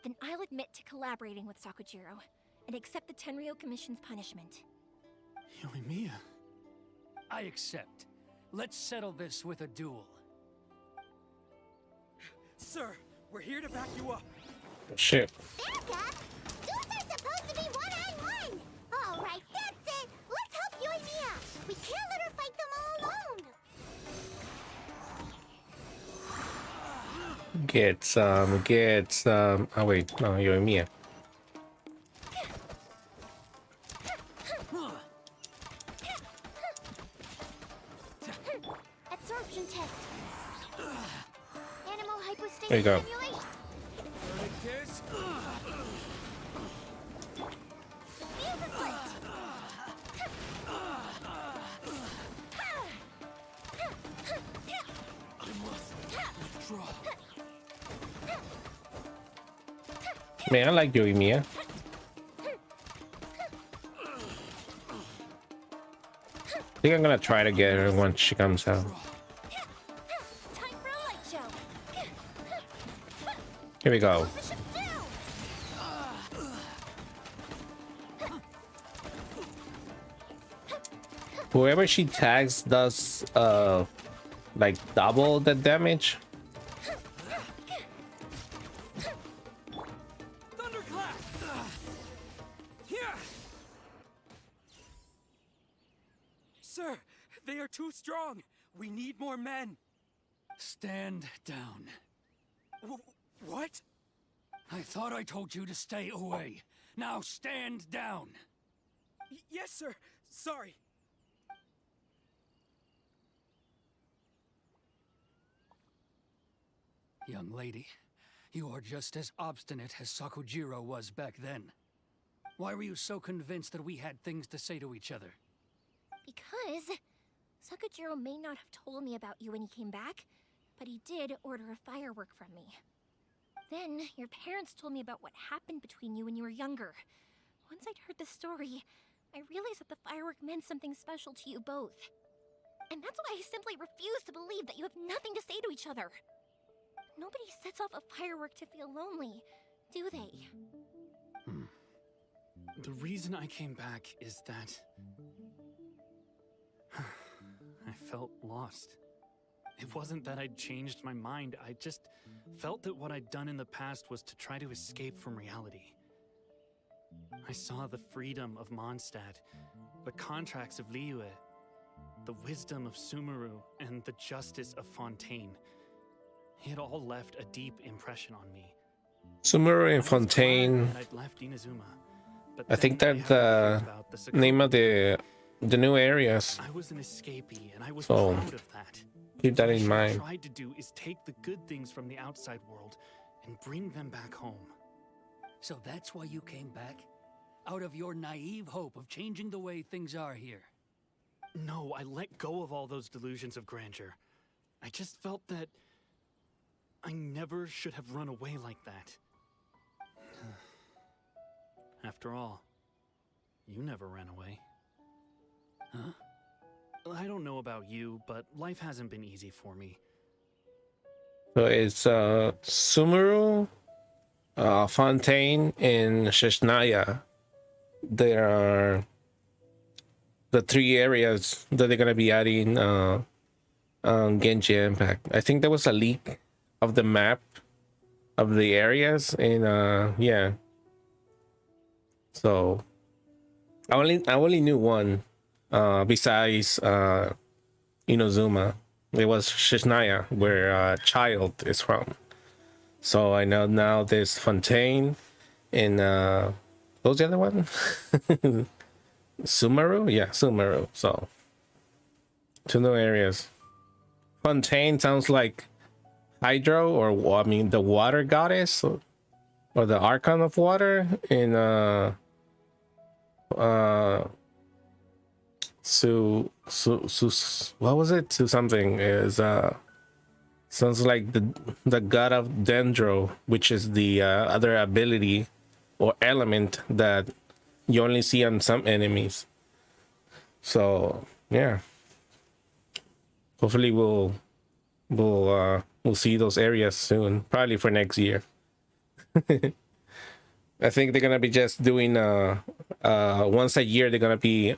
Then I'll admit to collaborating with Sakujiro and accept the Tenryo Commission's punishment. Yoimiya. I accept. Let's settle this with a duel. Sir, we're here to back you up. Shit. Back up? Duels are supposed to be one-on-one! Alright, that's it! Let's help Yoimiya! We can't let her fight them all alone! Get some. Oh wait, no, Yoimiya. Absorption test. Animal hypostasis There you go. simulation. Fuse is lit. I must withdraw. Man, I like Yoimiya. I think I'm gonna try to get her once she comes out. Time for a light show. Here we go. Whoever she tags does like double the damage. Thunderclap! Here! Sir, they are too strong. We need more men. Stand down. What? I thought I told you to stay away. Now stand down. Yes, sir. Sorry. Young lady, you are just as obstinate as Sakujiro was back then. Why were you so convinced that we had things to say to each other? Because Sakujiro may not have told me about you when he came back, but he did order a firework from me. Then your parents told me about what happened between you when you were younger. Once I'd heard the story, I realized that the firework meant something special to you both. And that's why I simply refuse to believe that you have nothing to say to each other. Nobody sets off a firework to feel lonely, do they? The reason I came back is that I felt lost. It wasn't that I'd changed my mind, I just felt that what I'd done in the past was to try to escape from reality. I saw the freedom of Mondstadt, the contracts of Liyue, the wisdom of Sumeru, and the justice of Fontaine. It all left a deep impression on me. Sumeru and Fontaine. I'd left Inazuma, but I think then that's I had the heard about the name of the new areas. I was an escapee, and I was So proud of that. keep that What in I mind. tried to do is take the good things from the outside world and bring them back home. So that's why you came back? Out of your naive hope of changing the way things are here? No, I let go of all those delusions of grandeur. I just felt that I never should have run away like that. After all, you never ran away. Huh? I don't know about you, but life hasn't been easy for me. So it's Sumeru, Fontaine, and Shishnaya. There are the three areas that they're gonna be adding on Genshin Impact. I think there was a leak of the map of the areas, and yeah. So I only knew one besides Inazuma. It was Shishnaya, where Child is from. So I know now there's Fontaine in what was the other one? Sumeru? Yeah, Sumeru. So 2 new areas. Fontaine sounds like Hydro, or I mean the water goddess, or the Archon of Water in what was it? Su something is sounds like the god of Dendro, which is the other ability or element that you only see on some enemies. So yeah, hopefully we'll see those areas soon, probably for next year. I think they're gonna be just doing once a year. They're gonna be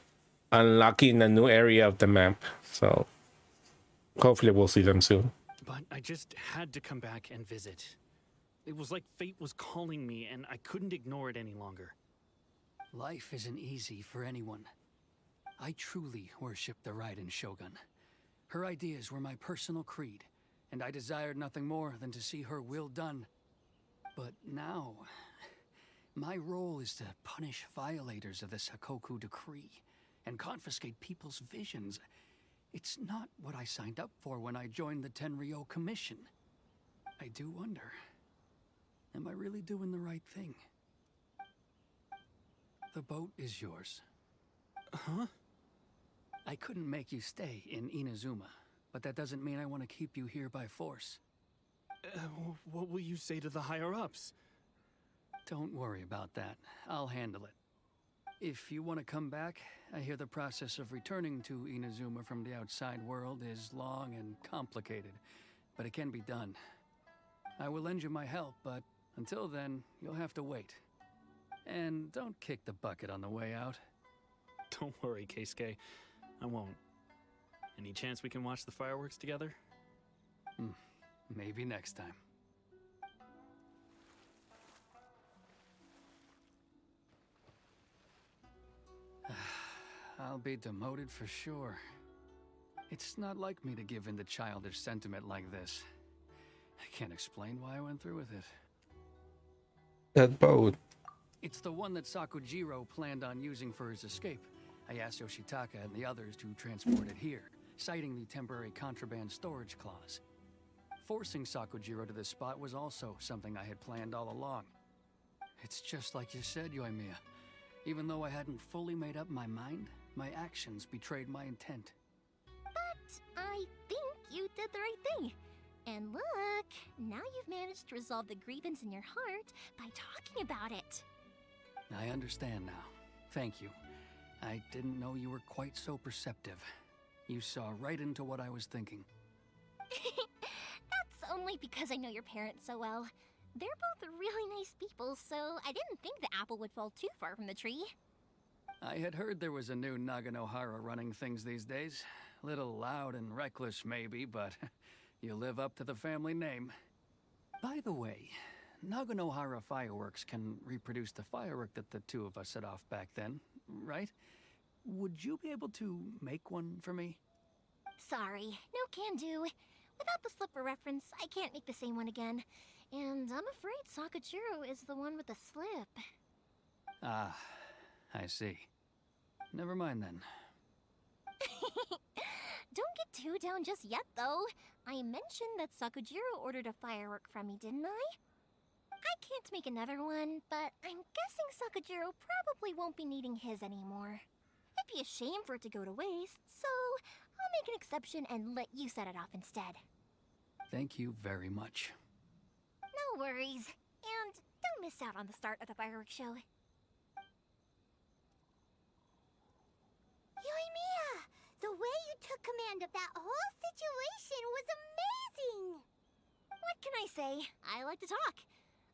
unlocking a new area of the map. So hopefully we'll see them soon. But I just had to come back and visit. It was like fate was calling me, and I couldn't ignore it any longer. Life isn't easy for anyone. I truly worship the Raiden Shogun. Her ideas were my personal creed, and I desired nothing more than to see her will done. But now, my role is to punish violators of the Sakoku decree and confiscate people's visions. It's not what I signed up for when I joined the Tenryo Commission. I do wonder, am I really doing the right thing? The boat is yours. Huh? I couldn't make you stay in Inazuma, but that doesn't mean I want to keep you here by force. What will you say to the higher-ups? Don't worry about that. I'll handle it. If you want to come back, I hear the process of returning to Inazuma from the outside world is long and complicated, but it can be done. I will lend you my help, but until then, you'll have to wait. And don't kick the bucket on the way out. Don't worry, Keisuke. I won't. Any chance we can watch the fireworks together? Maybe next time. I'll be demoted for sure. It's not like me to give in to childish sentiment like this. I can't explain why I went through with it. That boat. It's the one that Sakujiro planned on using for his escape. I asked Yoshitaka and the others to transport it here, citing the temporary contraband storage clause. Forcing Sakujiro to this spot was also something I had planned all along. It's just like you said, Yoimiya. Even though I hadn't fully made up my mind, my actions betrayed my intent. But I think you did the right thing. And look, now you've managed to resolve the grievance in your heart by talking about it. I understand now. Thank you. I didn't know you were quite so perceptive. You saw right into what I was thinking. That's only because I know your parents so well. They're both really nice people, so I didn't think the apple would fall too far from the tree. I had heard there was a new Naganohara running things these days. Little loud and reckless maybe, but you live up to the family name. By the way, Naganohara fireworks can reproduce the firework that the two of us set off back then, right? Would you be able to make one for me? Sorry, no can do. Without the slipper reference, I can't make the same one again. And I'm afraid Sakujiro is the one with the slip. Ah, I see. Never mind then. Don't get too down just yet, though. I mentioned that Sakujiro ordered a firework from me, didn't I? I can't make another one, but I'm guessing Sakujiro probably won't be needing his anymore. It'd be a shame for it to go to waste, so I'll make an exception and let you set it off instead. Thank you very much. No worries. And don't miss out on the start of the fireworks show. Yoimiya! The way you took command of that whole situation was amazing! What can I say? I like to talk.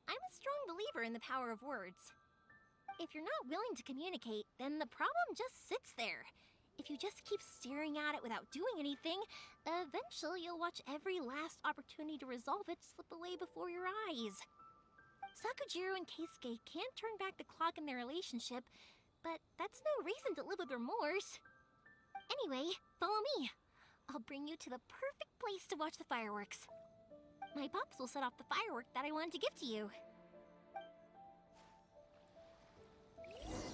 I'm a strong believer in the power of words. If you're not willing to communicate, then the problem just sits there. If you just keep staring at it without doing anything, eventually you'll watch every last opportunity to resolve it slip away before your eyes. Sakujiro and Keisuke can't turn back the clock in their relationship, but that's no reason to live with remorse. Anyway, follow me. I'll bring you to the perfect place to watch the fireworks. My pops will set off the firework that I wanted to give to you.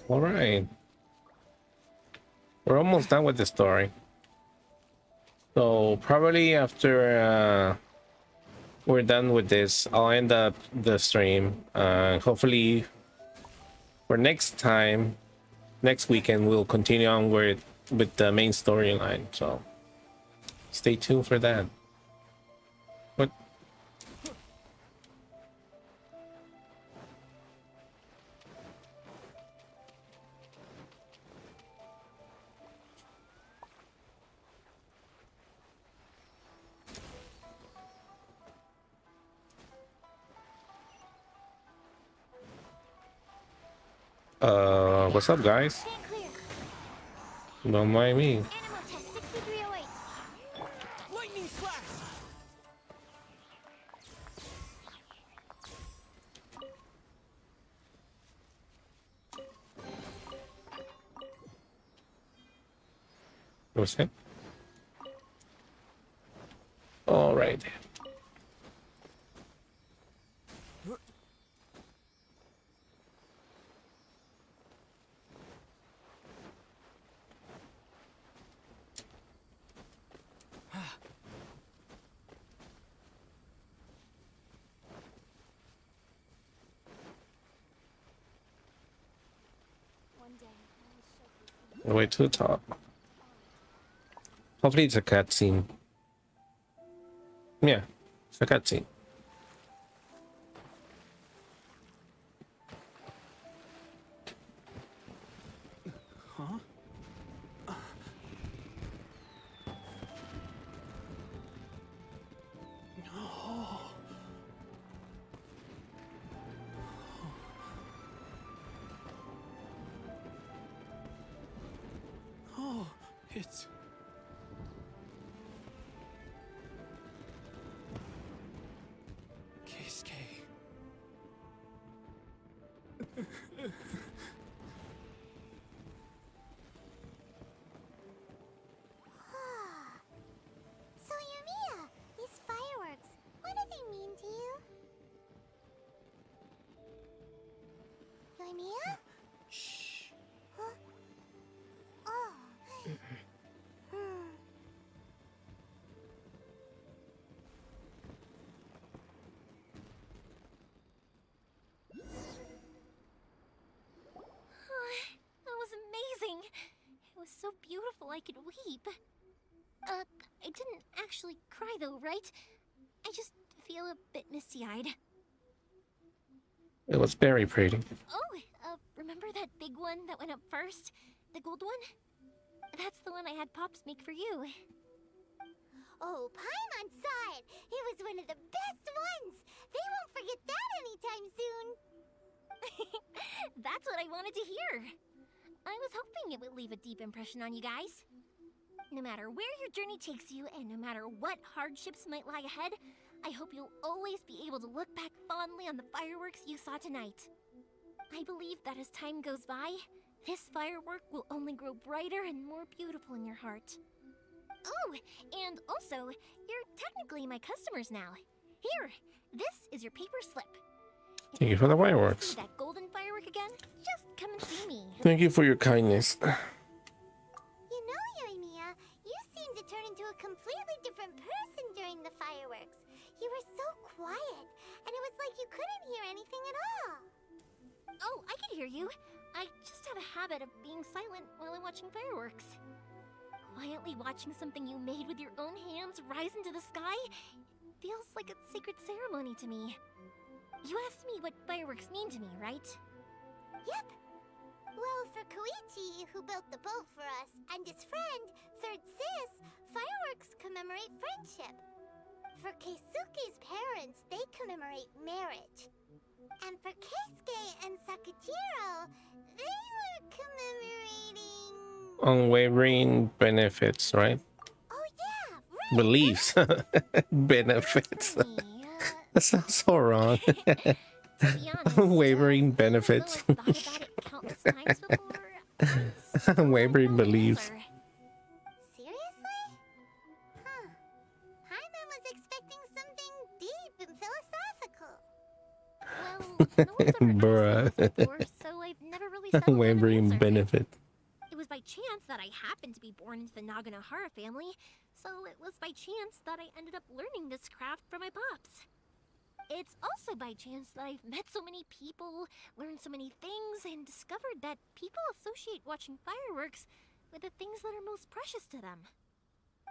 All right. We're almost done with the story. So probably after we're done with this, I'll end up the stream. Hopefully for next time, next weekend, we'll continue on with the main storyline. So stay tuned for that. What? What's up, guys? Don't mind me. Anima test 6308. Lightning slash! What's it? All right. Way to the top. Hopefully it's a cutscene. Yeah, it's a cutscene. Huh? Oh, it's... Keisuke. So Yumiya, these fireworks, what do they mean to you? Yumiya? Shh. Huh? Oh. That was amazing. It was so beautiful I could weep. I didn't actually cry though, right? I just feel a bit misty-eyed. It was very pretty. Oh, remember that big one that went up first? The gold one? That's the one I had Pops make for you. Oh, Paimon saw it! It was one of the best ones! They won't forget that anytime soon! That's what I wanted to hear. I was hoping it would leave a deep impression on you guys. No matter where your journey takes you, and no matter what hardships might lie ahead, I hope you'll always be able to look back fondly on the fireworks you saw tonight. I believe that as time goes by, this firework will only grow brighter and more beautiful in your heart. Oh, and also, you're technically my customers now. Here, this is your paper slip. Thank you for the fireworks. See that golden firework again? Just come and see me. Thank you for your kindness. You know, Yumiya, you seem to turn into a completely different person during the fireworks. You were so quiet, and it was like you couldn't hear anything at all. Oh, I can hear you. I just have a habit of being silent while I'm watching fireworks. Quietly watching something you made with your own hands rise into the sky feels like a sacred ceremony to me. You asked me what fireworks mean to me, right? Yep. Well, for Koichi, who built the boat for us, and his friend, Third Sis, fireworks commemorate friendship. For Keisuke's parents, they commemorate marriage. And for Keisuke and Sakujiro, they were commemorating... Unwavering benefits, right? Oh yeah, right! Beliefs. Benefits. That sounds so wrong. Unwavering benefits. Unwavering beliefs. Seriously? Huh. Bruh. before, so I've never really settled on an Wavering answer. benefit. It was by chance that I happened to be born into the Naganohara family, so it was by chance that I ended up learning this craft from my pops. It's also by chance that I've met so many people, learned so many things, and discovered that people associate watching fireworks with the things that are most precious to them.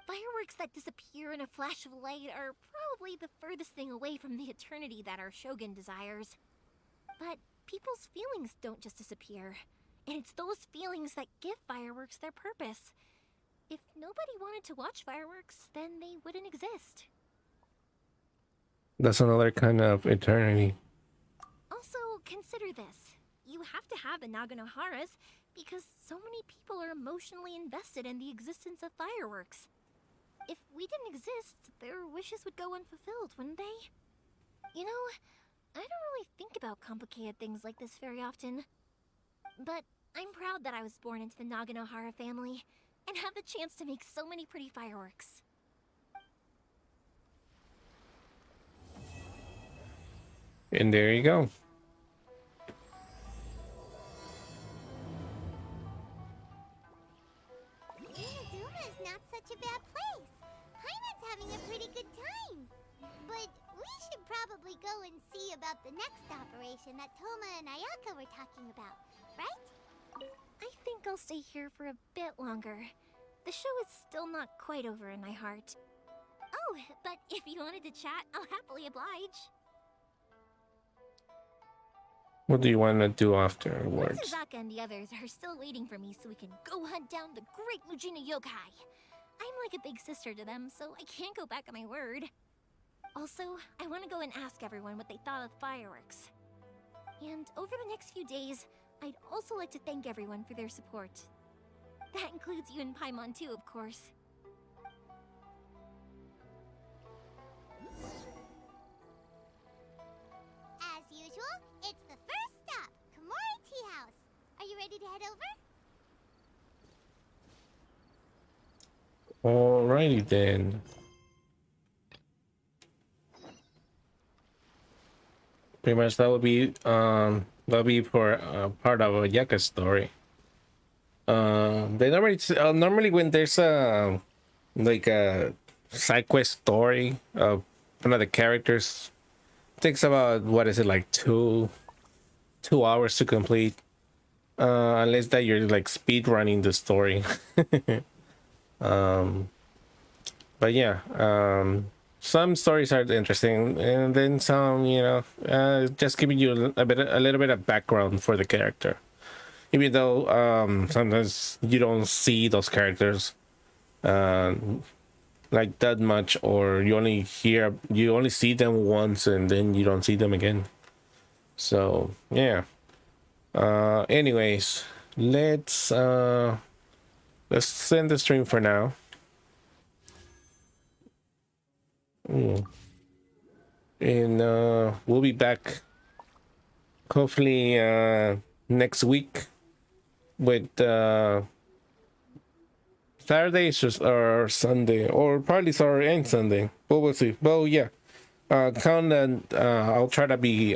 Fireworks that disappear in a flash of light are probably the furthest thing away from the eternity that our shogun desires. But people's feelings don't just disappear, and it's those feelings that give fireworks their purpose. If nobody wanted to watch fireworks, then they wouldn't exist. That's another kind of eternity. Also, consider this. You have to have the Naganoharas because so many people are emotionally invested in the existence of fireworks. If we didn't exist, their wishes would go unfulfilled, wouldn't they? You know, I don't really think about complicated things like this very often. But I'm proud that I was born into the Naganohara family and have the chance to make so many pretty fireworks. And there you go. Inazuma is not such a bad place. Paimon's having a pretty good time. But we should probably go and see about the next operation that Toma and Ayaka were talking about, right? I think I'll stay here for a bit longer. The show is still not quite over in my heart. Oh, but if you wanted to chat, I'll happily oblige. What do you want to do afterwards? Suzaka and the others are still waiting for me so we can go hunt down the great Mujina yokai. I'm like a big sister to them, so I can't go back on my word. Also, I want to go and ask everyone what they thought of fireworks. And over the next few days, I'd also like to thank everyone for their support. That includes you and Paimon too, of course. As usual, it's the first stop, Komori Tea House. Are you ready to head over? Alrighty then. Pretty much that would be for part of a Yaka story. They normally when there's a like a side quest story of one of the characters, takes about, what is it, like two hours to complete, unless that you're like speed running the story. But yeah, some stories are interesting, and then some, you know, just giving you a little bit of background for the character, even though sometimes you don't see those characters like that much, or you only see them once and then you don't see them again. So yeah. Anyways, let's end the stream for now. And we'll be back hopefully next week with Saturdays or Sunday, or probably Saturday and Sunday, but we'll see. Well, yeah, count on, I'll try to be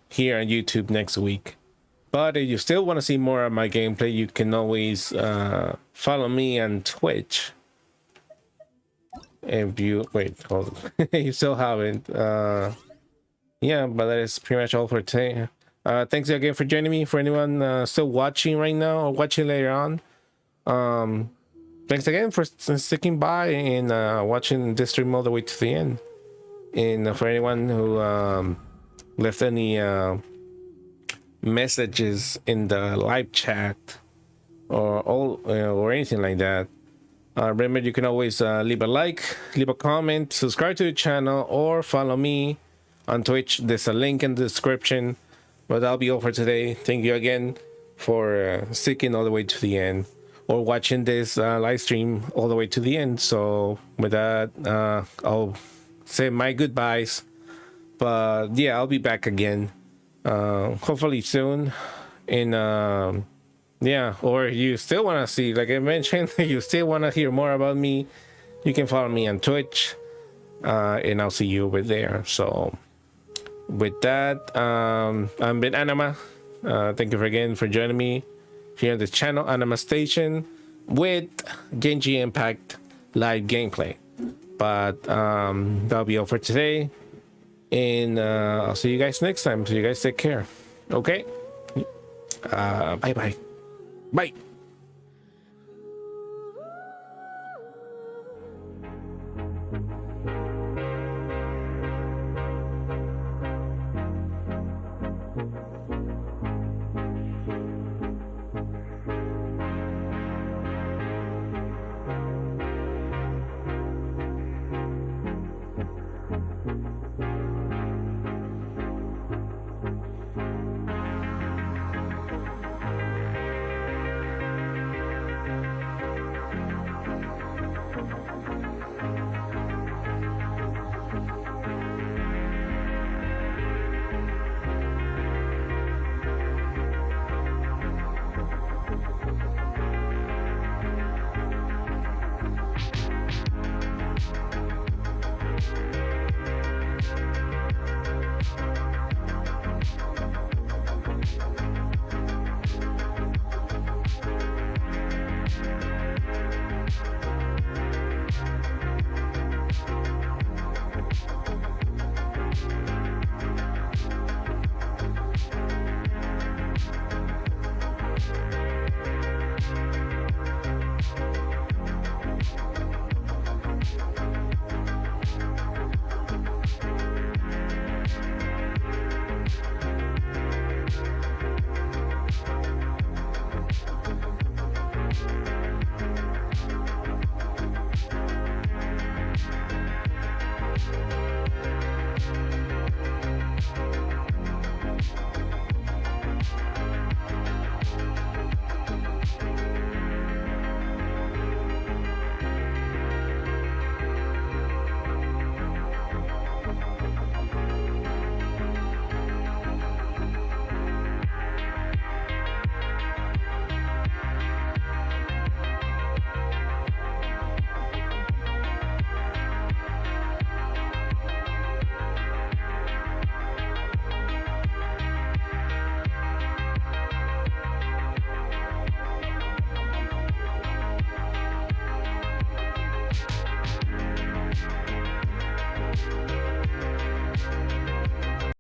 here on YouTube next week. But if you still want to see more of my gameplay, you can always follow me on Twitch. If you hold on. You still haven't, yeah, but that is pretty much all for today. Thanks again for joining me. For anyone still watching right now or watching later on, thanks again for sticking by and watching this stream all the way to the end. And for anyone who left any messages in the live chat or anything like that, remember, you can always leave a like, leave a comment, subscribe to the channel, or follow me on Twitch. There's a link in the description. But that'll be all for today. Thank you again for sticking all the way to the end, or watching this live stream all the way to the end. So with that, I'll say my goodbyes. But yeah, I'll be back again, hopefully soon. And yeah, or you still want to see, like I mentioned, you still want to hear more about me, you can follow me on Twitch, and I'll see you over there. So with that, I'm been Anima. Thank you again for joining me here on the channel, Anima Station, with Genji Impact live gameplay. But that'll be all for today, and I'll see you guys next time. So you guys take care. Okay. Bye.